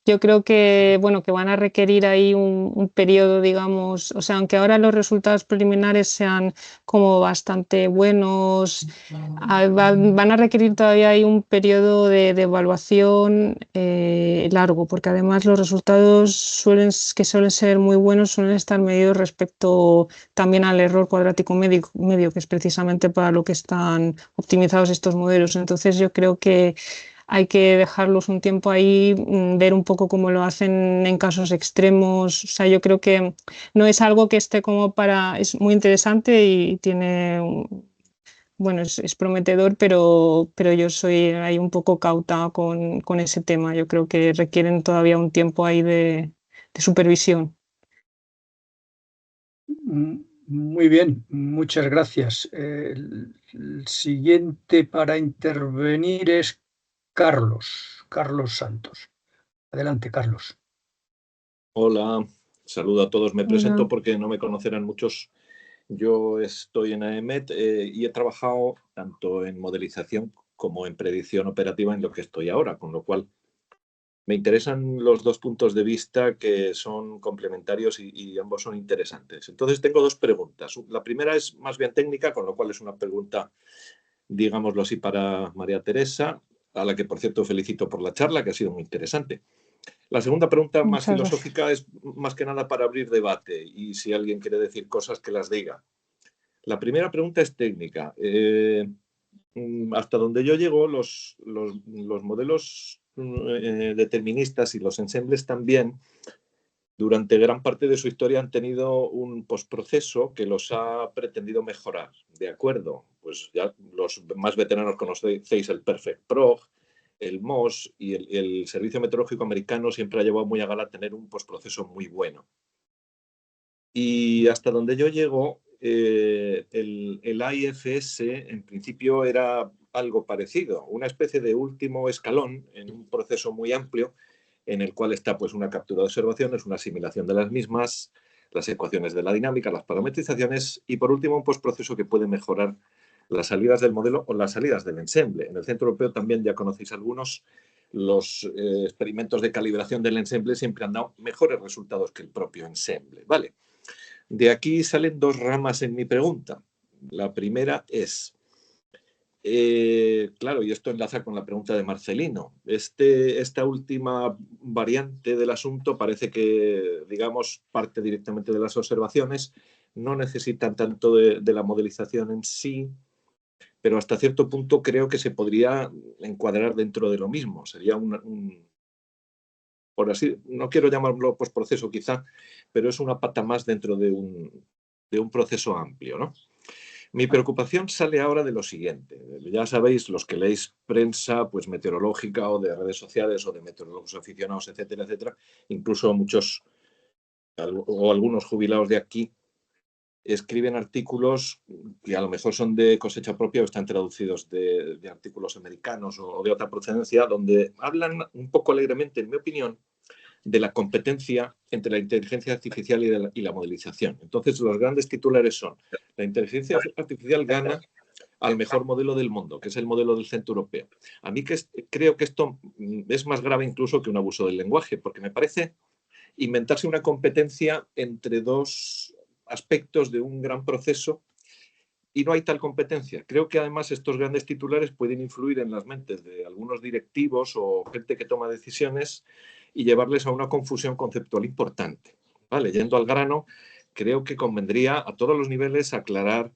yo creo que, bueno, que van a requerir ahí un periodo, digamos, o sea, aunque ahora los resultados preliminares sean como bastante buenos, van a requerir todavía ahí un periodo de evaluación largo, porque además los resultados que suelen ser muy buenos suelen estar medidos respecto también al error cuadrático medio, que es precisamente para lo que están optimizados estos modelos. Entonces, yo creo que hay que dejarlos un tiempo ahí, ver un poco cómo lo hacen en casos extremos. O sea, yo creo que no es algo que esté como es muy interesante y tiene, bueno, es prometedor, pero yo soy ahí un poco cauta con ese tema. Yo creo que requieren todavía un tiempo ahí de supervisión. Muy bien, muchas gracias. El siguiente para intervenir es Carlos Santos. Adelante, Carlos. Hola, saludo a todos. Me presento Hola. porque no me conocerán muchos. Yo estoy en AEMET y he trabajado tanto en modelización como en predicción operativa en lo que estoy ahora, con lo cual me interesan los dos puntos de vista que son complementarios y ambos son interesantes. Entonces tengo dos preguntas. La primera es más bien técnica, con lo cual es una pregunta, digámoslo así, para María Teresa, a la que por cierto felicito por la charla, que ha sido muy interesante. La segunda pregunta, más Muchas filosófica, es más que nada para abrir debate y si alguien quiere decir cosas que las diga. La primera pregunta es técnica. Hasta donde yo llego, los modelos deterministas y los ensembles también, durante gran parte de su historia han tenido un postproceso que los ha pretendido mejorar. ¿De acuerdo? Pues ya los más veteranos conocéis el Perfect Prog, el MOS y el Servicio Meteorológico Americano siempre ha llevado muy a gala tener un postproceso muy bueno. Y hasta donde yo llego, el AIFS en principio era algo parecido, una especie de último escalón en un proceso muy amplio en el cual está pues, una captura de observaciones, una asimilación de las mismas, las ecuaciones de la dinámica, las parametrizaciones y por último un postproceso que puede mejorar las salidas del modelo o las salidas del ensemble. En el Centro Europeo también ya conocéis algunos. Los experimentos de calibración del ensemble siempre han dado mejores resultados que el propio ensemble. ¿Vale? De aquí salen dos ramas en mi pregunta. La primera es, claro, y esto enlaza con la pregunta de Marcelino, esta última variante del asunto parece que, digamos, parte directamente de las observaciones, no necesitan tanto de la modelización en sí, pero hasta cierto punto creo que se podría encuadrar dentro de lo mismo. Sería por así, no quiero llamarlo postproceso quizá, pero es una pata más dentro de un proceso amplio, ¿no? Mi preocupación sale ahora de lo siguiente. Ya sabéis, los que leéis prensa pues, meteorológica o de redes sociales o de meteorólogos aficionados, etcétera, etcétera, incluso muchos o algunos jubilados de aquí escriben artículos que a lo mejor son de cosecha propia o están traducidos de artículos americanos o de otra procedencia, donde hablan un poco alegremente, en mi opinión, de la competencia entre la inteligencia artificial y la modelización. Entonces, los grandes titulares son: la inteligencia artificial gana al mejor modelo del mundo, que es el modelo del Centro Europeo. A mí creo que esto es más grave incluso que un abuso del lenguaje, porque me parece inventarse una competencia entre dos aspectos de un gran proceso y no hay tal competencia. Creo que además estos grandes titulares pueden influir en las mentes de algunos directivos o gente que toma decisiones y llevarles a una confusión conceptual importante. ¿Vale? Yendo al grano, creo que convendría a todos los niveles aclarar,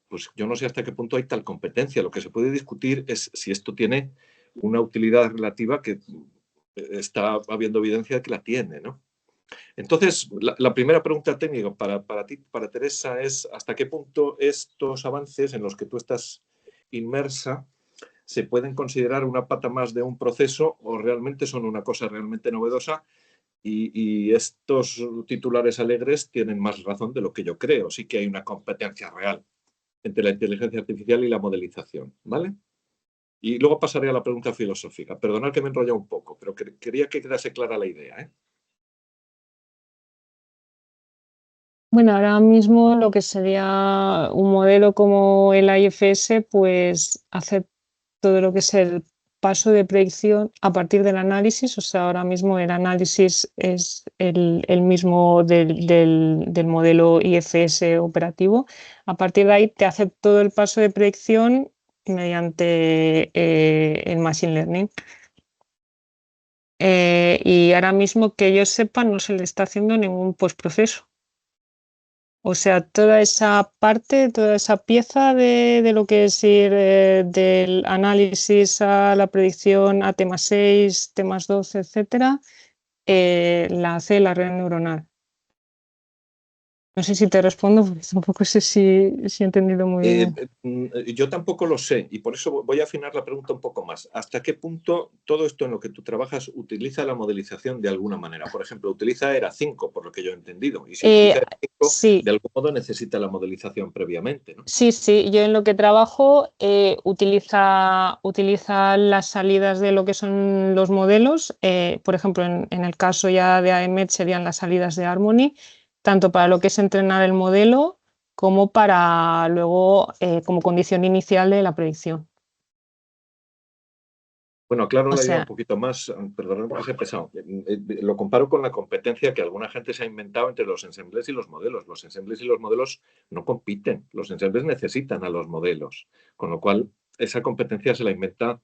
pues yo no sé hasta qué punto hay tal competencia. Lo que se puede discutir es si esto tiene una utilidad relativa, que está habiendo evidencia de que la tiene, ¿no? Entonces, la primera pregunta técnica para ti, para Teresa, es ¿hasta qué punto estos avances en los que tú estás inmersa se pueden considerar una pata más de un proceso o realmente son una cosa realmente novedosa? Y estos titulares alegres tienen más razón de lo que yo creo. Sí que hay una competencia real entre la inteligencia artificial y la modelización, ¿vale? Y luego pasaré a la pregunta filosófica. Perdonad que me he enrollado un poco, pero quería que quedase clara la idea, ¿eh? Bueno, ahora mismo lo que sería un modelo como el IFS, pues hace todo lo que es el paso de predicción a partir del análisis. O sea, ahora mismo el análisis es el mismo del modelo IFS operativo. A partir de ahí te hace todo el paso de predicción mediante el Machine Learning. Y ahora mismo que yo sepa no se le está haciendo ningún postproceso. O sea, toda esa parte, toda esa pieza de lo que es ir del análisis a la predicción a T+6, T+12, etcétera, la hace la red neuronal. No sé si te respondo, porque tampoco sé si he entendido muy bien. Yo tampoco lo sé y por eso voy a afinar la pregunta un poco más. ¿Hasta qué punto todo esto en lo que tú trabajas utiliza la modelización de alguna manera? Por ejemplo, utiliza ERA 5, por lo que yo he entendido. Y si utiliza ERA 5, Sí, de algún modo necesita la modelización previamente, ¿no? sí, yo en lo que trabajo utiliza las salidas de lo que son los modelos. Por ejemplo, en el caso ya de AEMET serían las salidas de Harmony, tanto para lo que es entrenar el modelo como para luego como condición inicial de la predicción. Bueno, aclaro O la idea sea, un poquito más, perdón que sea pesado. Lo comparo con la competencia que alguna gente se ha inventado entre los ensembles y los modelos. Los ensembles y los modelos no compiten. Los ensembles necesitan a los modelos, con lo cual esa competencia se la inventa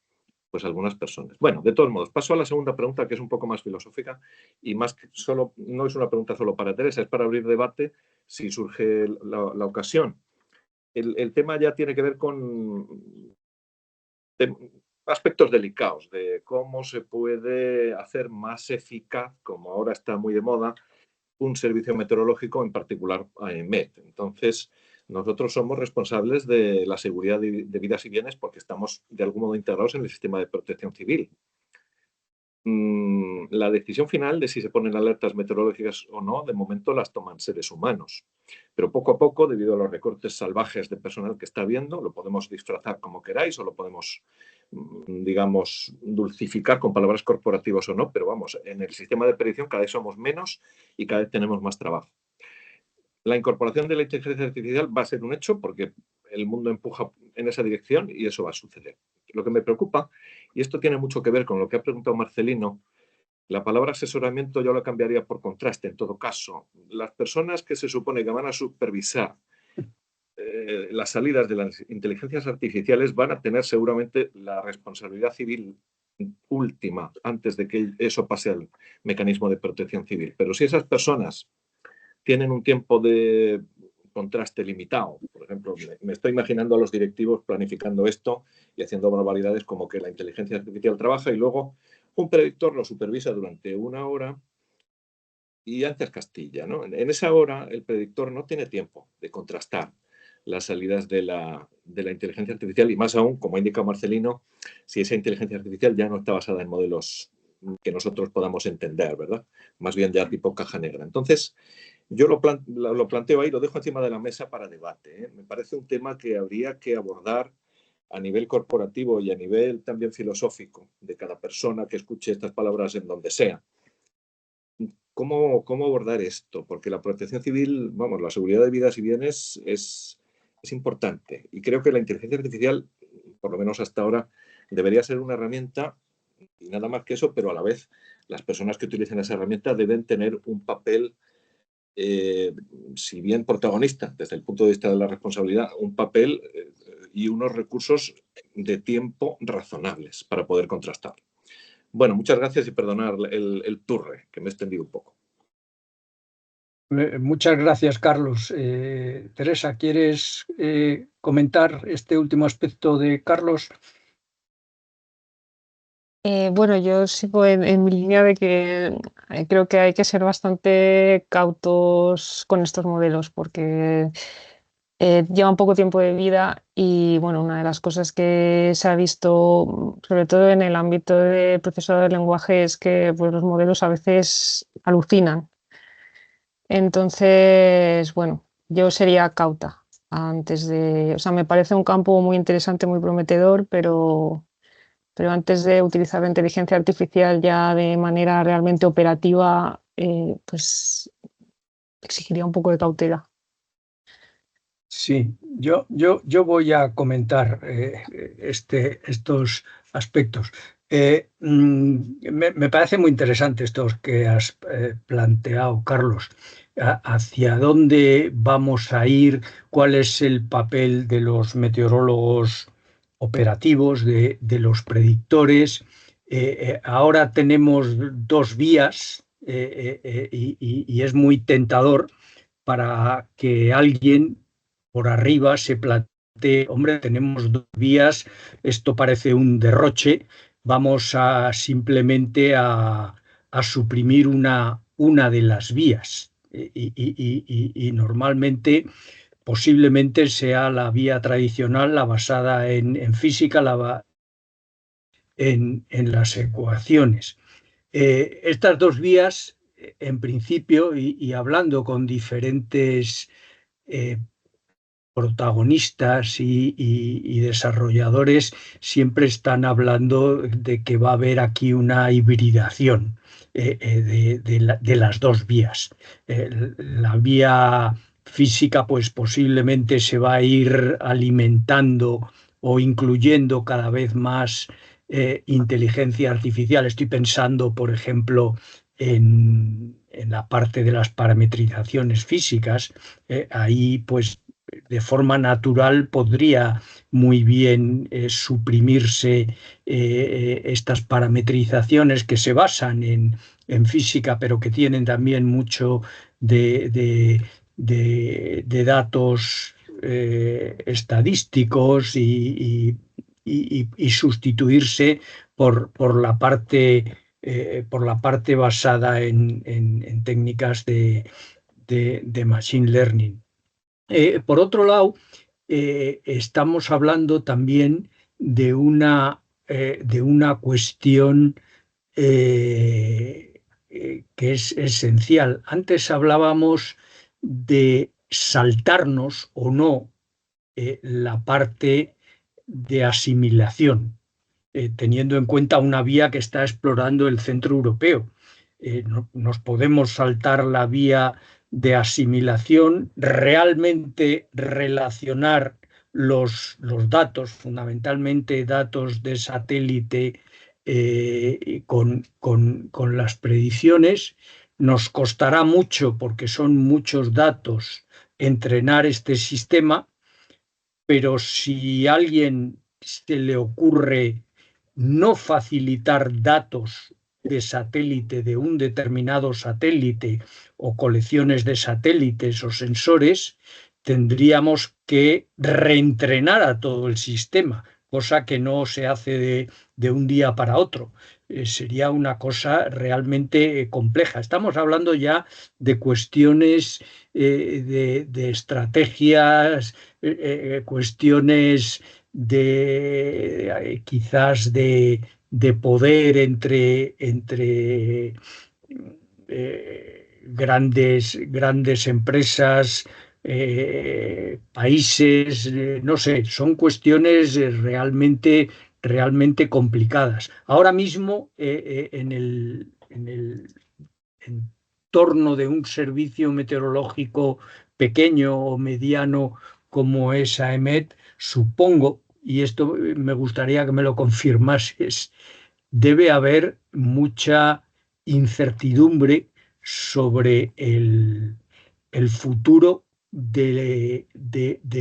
pues algunas personas. Bueno, de todos modos, paso a la segunda pregunta, que es un poco más filosófica y más que solo, no es una pregunta solo para Teresa, es para abrir debate si surge la ocasión. El tema ya tiene que ver con aspectos delicados de cómo se puede hacer más eficaz, como ahora está muy de moda, un servicio meteorológico, en particular AEMET. Entonces, nosotros somos responsables de la seguridad de vidas y bienes porque estamos de algún modo integrados en el sistema de protección civil. La decisión final de si se ponen alertas meteorológicas o no, de momento las toman seres humanos. Pero poco a poco, debido a los recortes salvajes de personal que está habiendo, lo podemos disfrazar como queráis o lo podemos, digamos, dulcificar con palabras corporativas o no, pero vamos, en el sistema de predicción cada vez somos menos y cada vez tenemos más trabajo. La incorporación de la inteligencia artificial va a ser un hecho porque el mundo empuja en esa dirección y eso va a suceder. Lo que me preocupa, y esto tiene mucho que ver con lo que ha preguntado Marcelino, la palabra asesoramiento yo la cambiaría por contraste, en todo caso. Las personas que se supone que van a supervisar las salidas de las inteligencias artificiales van a tener seguramente la responsabilidad civil última antes de que eso pase al mecanismo de protección civil. Pero si esas personas tienen un tiempo de contraste limitado. Por ejemplo, me estoy imaginando a los directivos planificando esto y haciendo barbaridades como que la inteligencia artificial trabaja y luego un predictor lo supervisa durante una hora y haces Castilla, ¿no? En esa hora el predictor no tiene tiempo de contrastar las salidas de la inteligencia artificial y más aún, como indica Marcelino, si esa inteligencia artificial ya no está basada en modelos que nosotros podamos entender, ¿verdad? Más bien ya tipo caja negra. Entonces, yo lo planteo ahí, lo dejo encima de la mesa para debate, ¿eh? Me parece un tema que habría que abordar a nivel corporativo y a nivel también filosófico de cada persona que escuche estas palabras en donde sea. ¿Cómo abordar esto? Porque la protección civil, vamos, la seguridad de vidas y bienes es importante. Y creo que la inteligencia artificial, por lo menos hasta ahora, debería ser una herramienta y nada más que eso, pero a la vez las personas que utilicen esa herramienta deben tener un papel, si bien protagonista desde el punto de vista de la responsabilidad, un papel y unos recursos de tiempo razonables para poder contrastar. Bueno, muchas gracias y perdonar el turre, que me he extendido un poco. Muchas gracias, Carlos. Teresa, ¿quieres comentar este último aspecto de Carlos? Bueno, yo sigo en mi línea de que creo que hay que ser bastante cautos con estos modelos porque llevan poco tiempo de vida y bueno, una de las cosas que se ha visto, sobre todo en el ámbito de procesado de lenguaje, es que pues, los modelos a veces alucinan. Entonces, bueno, yo sería cauta antes de, o sea, me parece un campo muy interesante, muy prometedor, pero antes de utilizar la inteligencia artificial ya de manera realmente operativa, pues exigiría un poco de cautela. Sí, yo voy a comentar estos aspectos. Me parece muy interesante estos que has planteado, Carlos. ¿Hacia dónde vamos a ir? ¿Cuál es el papel de los meteorólogos operativos, de los predictores? Ahora tenemos dos vías y es muy tentador para que alguien por arriba se plantee, hombre, tenemos dos vías, esto parece un derroche, vamos a simplemente a suprimir una de las vías. y normalmente posiblemente sea la vía tradicional, la basada en física, en las ecuaciones. Estas dos vías, en principio, y hablando con diferentes protagonistas y desarrolladores, siempre están hablando de que va a haber aquí una hibridación de las dos vías. La vía física, pues posiblemente se va a ir alimentando o incluyendo cada vez más inteligencia artificial. Estoy pensando, por ejemplo, en la parte de las parametrizaciones físicas. Ahí, pues, de forma natural podría muy bien suprimirse estas parametrizaciones que se basan en física, pero que tienen también mucho de datos estadísticos y sustituirse por la parte basada en técnicas de machine learning. Por otro lado, estamos hablando también de una cuestión que es esencial. Antes hablábamos de saltarnos o no la parte de asimilación, teniendo en cuenta una vía que está explorando el centro europeo. Nos podemos saltar la vía de asimilación, realmente relacionar los datos, fundamentalmente datos de satélite, con las predicciones. Nos costará mucho, porque son muchos datos, entrenar este sistema, pero si a alguien se le ocurre no facilitar datos de satélite, de un determinado satélite o colecciones de satélites o sensores, tendríamos que reentrenar a todo el sistema, cosa que no se hace de un día para otro. Sería una cosa realmente compleja. Estamos hablando ya de cuestiones de estrategias, cuestiones quizás de poder entre grandes empresas, países, no sé, son cuestiones realmente complicadas. Ahora mismo, en el entorno de un servicio meteorológico pequeño o mediano como es AEMET, supongo, y esto me gustaría que me lo confirmases, debe haber mucha incertidumbre sobre el futuro de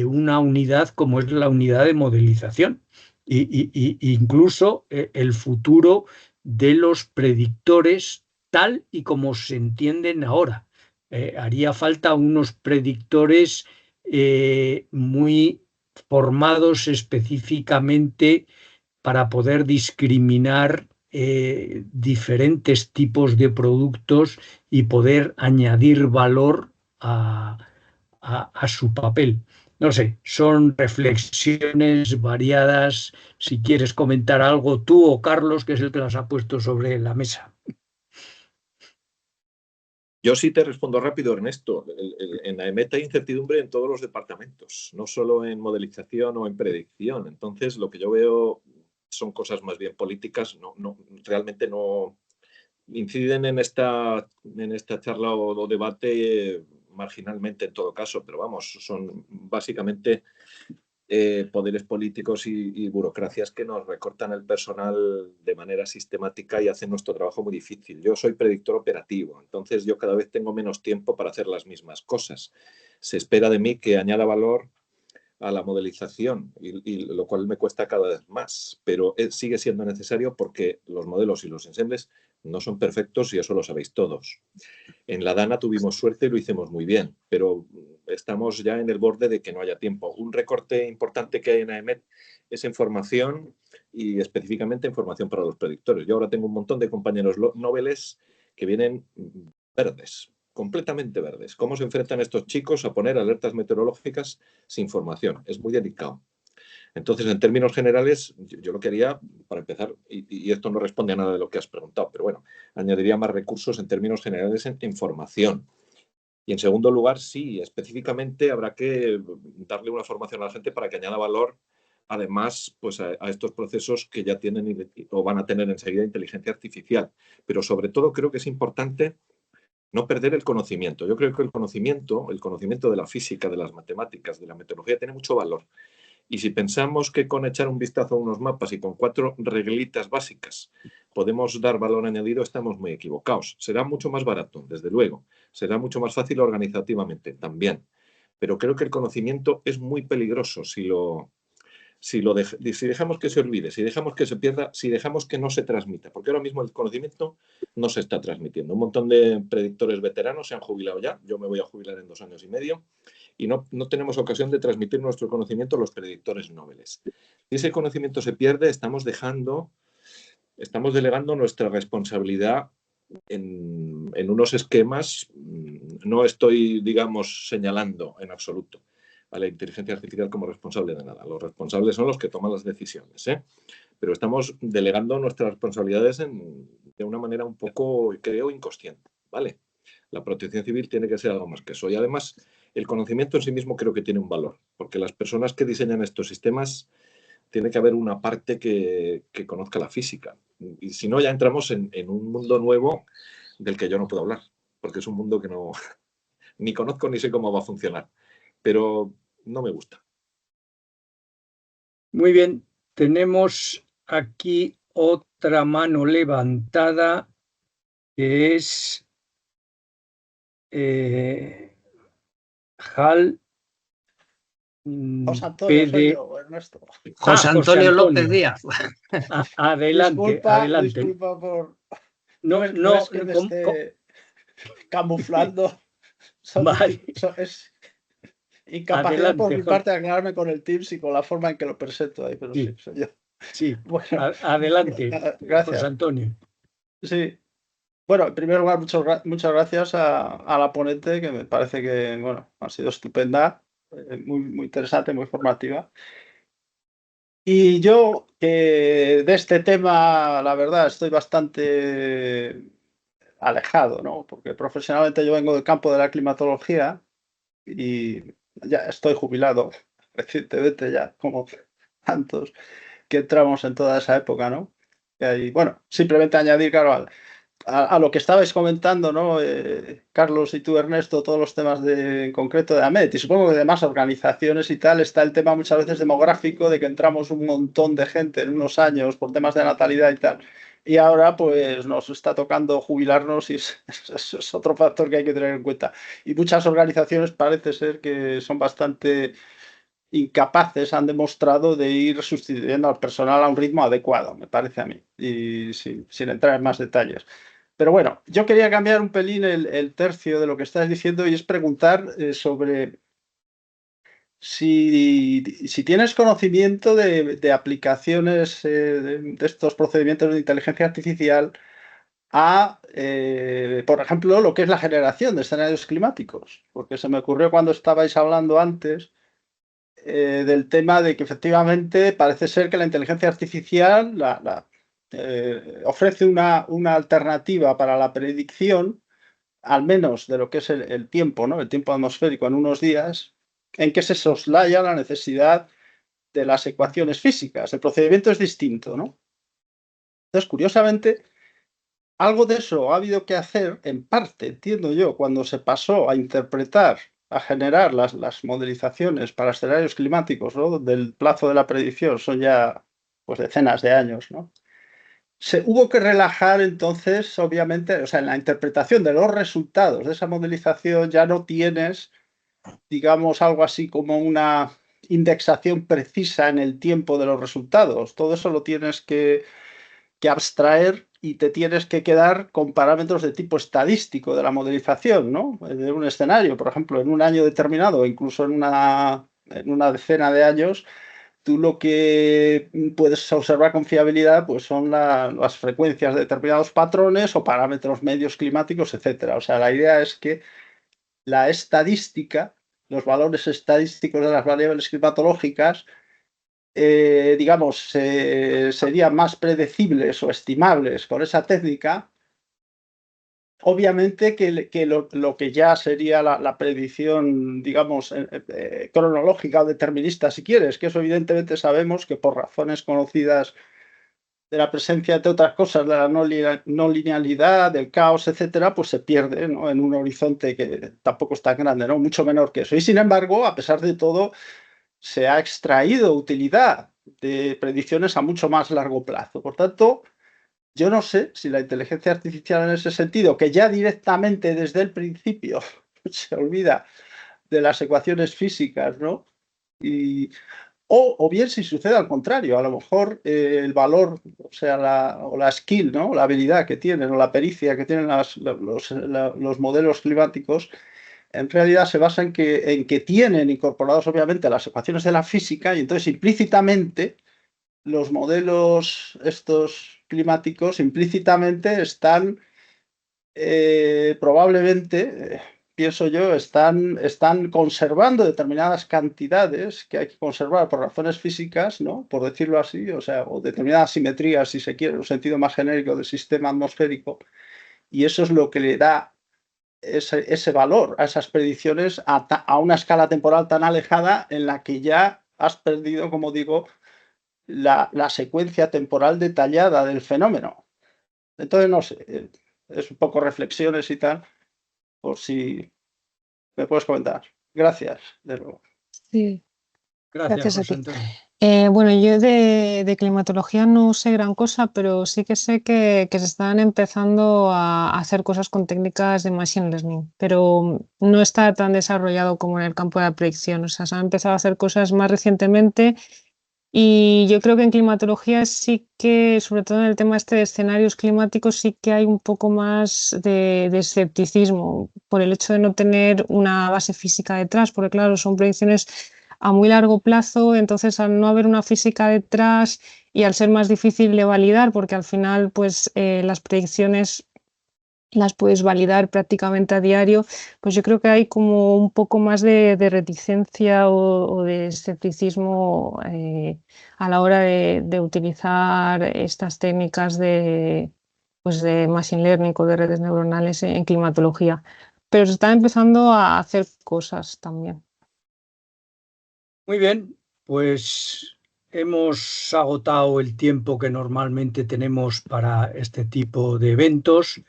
una unidad como es la unidad de modelización, incluso el futuro de los predictores tal y como se entienden ahora. Haría falta unos predictores muy formados específicamente para poder discriminar diferentes tipos de productos y poder añadir valor a su papel. No sé, son reflexiones variadas. Si quieres comentar algo tú o Carlos, que es el que las ha puesto sobre la mesa. Yo sí te respondo rápido, Ernesto. En AEMET hay incertidumbre en todos los departamentos, no solo en modelización o en predicción. Entonces, lo que yo veo son cosas más bien políticas, realmente no inciden en esta charla o debate marginalmente en todo caso, pero vamos, son básicamente poderes políticos y burocracias que nos recortan el personal de manera sistemática y hacen nuestro trabajo muy difícil. Yo soy predictor operativo, entonces yo cada vez tengo menos tiempo para hacer las mismas cosas. Se espera de mí que añada valor a la modelización, y lo cual me cuesta cada vez más, pero sigue siendo necesario porque los modelos y los ensembles no son perfectos y eso lo sabéis todos. En la DANA tuvimos suerte y lo hicimos muy bien, pero estamos ya en el borde de que no haya tiempo. Un recorte importante que hay en AEMET es en formación y específicamente en formación para los predictores. Yo ahora tengo un montón de compañeros noveles que vienen verdes, completamente verdes. ¿Cómo se enfrentan estos chicos a poner alertas meteorológicas sin formación? Es muy delicado. Entonces, en términos generales, yo lo que haría, para empezar, y esto no responde a nada de lo que has preguntado, pero bueno, añadiría más recursos en términos generales en formación. Y en segundo lugar, sí, específicamente habrá que darle una formación a la gente para que añada valor, además, pues a estos procesos que ya tienen o van a tener enseguida inteligencia artificial. Pero sobre todo creo que es importante no perder el conocimiento. Yo creo que el conocimiento de la física, de las matemáticas, de la meteorología, tiene mucho valor. Y si pensamos que con echar un vistazo a unos mapas y con 4 reglitas básicas podemos dar valor añadido, estamos muy equivocados. Será mucho más barato, desde luego. Será mucho más fácil organizativamente, también. Pero creo que el conocimiento es muy peligroso si dejamos que se olvide, si dejamos que se pierda, si dejamos que no se transmita. Porque ahora mismo el conocimiento no se está transmitiendo. Un montón de predictores veteranos se han jubilado ya. Yo me voy a jubilar en 2 años y medio. Y no tenemos ocasión de transmitir nuestro conocimiento a los predictores nobles. Si ese conocimiento se pierde, estamos delegando nuestra responsabilidad en unos esquemas. No estoy, digamos, señalando en absoluto a la inteligencia artificial como responsable de nada. Los responsables son los que toman las decisiones, ¿eh? Pero estamos delegando nuestras responsabilidades de una manera un poco, creo, inconsciente, ¿vale? La protección civil tiene que ser algo más que eso. Y además, el conocimiento en sí mismo creo que tiene un valor, porque las personas que diseñan estos sistemas, tiene que haber una parte que conozca la física. Y si no, ya entramos en un mundo nuevo del que yo no puedo hablar, porque es un mundo que no ni conozco ni sé cómo va a funcionar, pero no me gusta. Muy bien, tenemos aquí otra mano levantada que es Hal José Antonio, soy PD. yo, Ernesto. José Antonio López Díaz. Adelante, adelante. Disculpa por... No es que me esté camuflando. Vale. Es incapacidad Adelante, por mi parte de aclararme con el Teams y con la forma en que lo presento ahí, pero sí, soy yo. Sí, bueno, adelante, gracias. José Antonio. Sí. Bueno, en primer lugar, muchas gracias a la ponente, que me parece que bueno, ha sido estupenda, muy interesante, muy formativa. Y yo, de este tema, la verdad, estoy bastante alejado, ¿no? Porque profesionalmente yo vengo del campo de la climatología y ya estoy jubilado recientemente, ya como tantos que entramos en toda esa época, ¿no? Y bueno, simplemente añadir, claro, a lo que estabais comentando, ¿no? Carlos y tú, Ernesto, todos los temas en concreto de AMET, y supongo que de más organizaciones y tal, está el tema muchas veces demográfico, de que entramos un montón de gente en unos años por temas de natalidad y tal, y ahora pues nos está tocando jubilarnos y es otro factor que hay que tener en cuenta. Y muchas organizaciones parece ser que son bastante incapaces, han demostrado, de ir sustituyendo al personal a un ritmo adecuado, me parece a mí, y sin entrar en más detalles. Pero bueno, yo quería cambiar un pelín el tercio de lo que estás diciendo y es preguntar sobre si tienes conocimiento de aplicaciones de estos procedimientos de inteligencia artificial a, por ejemplo, lo que es la generación de escenarios climáticos, porque se me ocurrió cuando estabais hablando antes del tema de que efectivamente parece ser que la inteligencia artificial ofrece una alternativa para la predicción, al menos de lo que es el tiempo, ¿no? El tiempo atmosférico en unos días, en que se soslaya la necesidad de las ecuaciones físicas. El procedimiento es distinto, ¿no? Entonces, curiosamente, algo de eso ha habido que hacer, en parte, entiendo yo, cuando se pasó a interpretar, a generar las modelizaciones para escenarios climáticos, ¿no? Donde el plazo de la predicción son ya pues decenas de años, ¿no? Se hubo que relajar entonces, obviamente, o sea, en la interpretación de los resultados de esa modelización ya no tienes, digamos, algo así como una indexación precisa en el tiempo de los resultados. Todo eso lo tienes que abstraer y te tienes que quedar con parámetros de tipo estadístico de la modelización, ¿no? De un escenario, por ejemplo, en un año determinado, o incluso en una decena de años, tú lo que puedes observar con fiabilidad pues son las frecuencias de determinados patrones o parámetros medios climáticos, etcétera. O sea, la idea es que la estadística, los valores estadísticos de las variables climatológicas, digamos, serían más predecibles o estimables con esa técnica. Obviamente que lo que ya sería la predicción, digamos, cronológica o determinista, si quieres, que eso evidentemente sabemos que por razones conocidas de la presencia, entre otras cosas, de la no linealidad, del caos, etcétera, pues se pierde, ¿no?, en un horizonte que tampoco es tan grande, ¿no?, mucho menor que eso. Y sin embargo, a pesar de todo, se ha extraído utilidad de predicciones a mucho más largo plazo. Por tanto, yo no sé si la inteligencia artificial en ese sentido, que ya directamente desde el principio se olvida de las ecuaciones físicas, ¿no? O bien si sucede al contrario, a lo mejor el valor, o sea, la skill, ¿no?, la habilidad que tienen o la pericia que tienen los modelos climáticos, en realidad se basa en que tienen incorporados obviamente las ecuaciones de la física y entonces implícitamente los modelos estos climáticos implícitamente están probablemente, pienso yo, están conservando determinadas cantidades que hay que conservar por razones físicas, ¿no?, por decirlo así, o sea, o determinadas simetrías, si se quiere, en un sentido más genérico del sistema atmosférico, y eso es lo que le da ese valor a esas predicciones a una escala temporal tan alejada en la que ya has perdido, como digo, la secuencia temporal detallada del fenómeno. Entonces, no sé, es un poco reflexiones y tal, por si me puedes comentar. Gracias, de nuevo. Sí, Gracias, gracias a José ti. Antonio. Bueno, yo de climatología no sé gran cosa, pero sí que sé que se están empezando a hacer cosas con técnicas de machine learning, pero no está tan desarrollado como en el campo de la predicción. O sea, se han empezado a hacer cosas más recientemente y yo creo que en climatología sí que, sobre todo en el tema este de escenarios climáticos, sí que hay un poco más de escepticismo por el hecho de no tener una base física detrás, porque claro, son predicciones a muy largo plazo, entonces al no haber una física detrás y al ser más difícil de validar, porque al final pues las predicciones las puedes validar prácticamente a diario, pues yo creo que hay como un poco más de reticencia o de escepticismo a la hora de utilizar estas técnicas pues de machine learning o de redes neuronales en climatología. Pero se están empezando a hacer cosas también. Muy bien, pues hemos agotado el tiempo que normalmente tenemos para este tipo de eventos.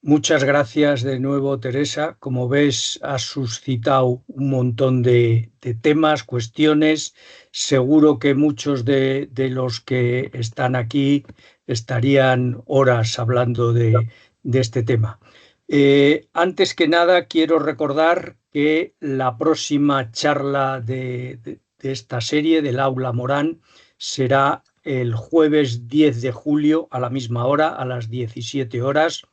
Muchas gracias de nuevo, Teresa. Como ves, has suscitado un montón de temas, cuestiones. Seguro que muchos de los que están aquí estarían horas hablando de este tema. Antes que nada, quiero recordar que la próxima charla de esta serie, del Aula Morán, será el jueves 10 de julio a la misma hora, a las 17 horas,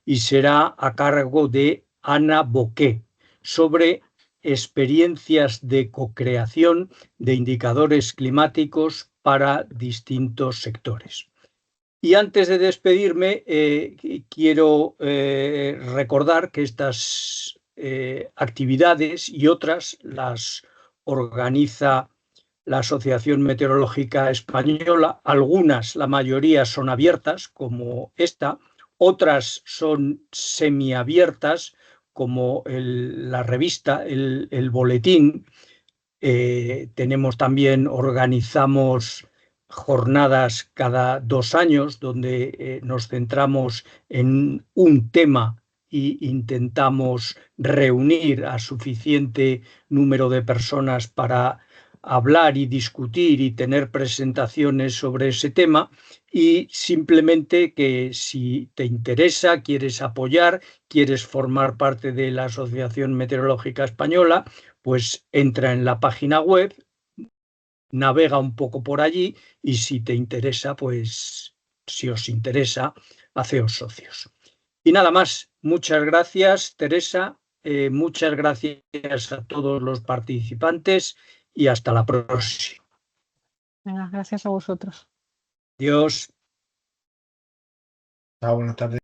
y será a cargo de Ana Boqué, sobre experiencias de co-creación de indicadores climáticos para distintos sectores. Y antes de despedirme, quiero recordar que estas actividades y otras las organiza la Asociación Meteorológica Española. Algunas, la mayoría, son abiertas, como esta. Otras son semiabiertas, como la revista, el boletín. Organizamos jornadas cada 2 años donde nos centramos en un tema e intentamos reunir a suficiente número de personas para hablar y discutir y tener presentaciones sobre ese tema. Y simplemente que si te interesa, quieres apoyar, quieres formar parte de la Asociación Meteorológica Española, pues entra en la página web, navega un poco por allí y si te interesa, pues si os interesa, haceos socios. Y nada más, muchas gracias, Teresa, muchas gracias a todos los participantes y hasta la próxima. Venga, gracias a vosotros. Dios. Chao, buenas tardes.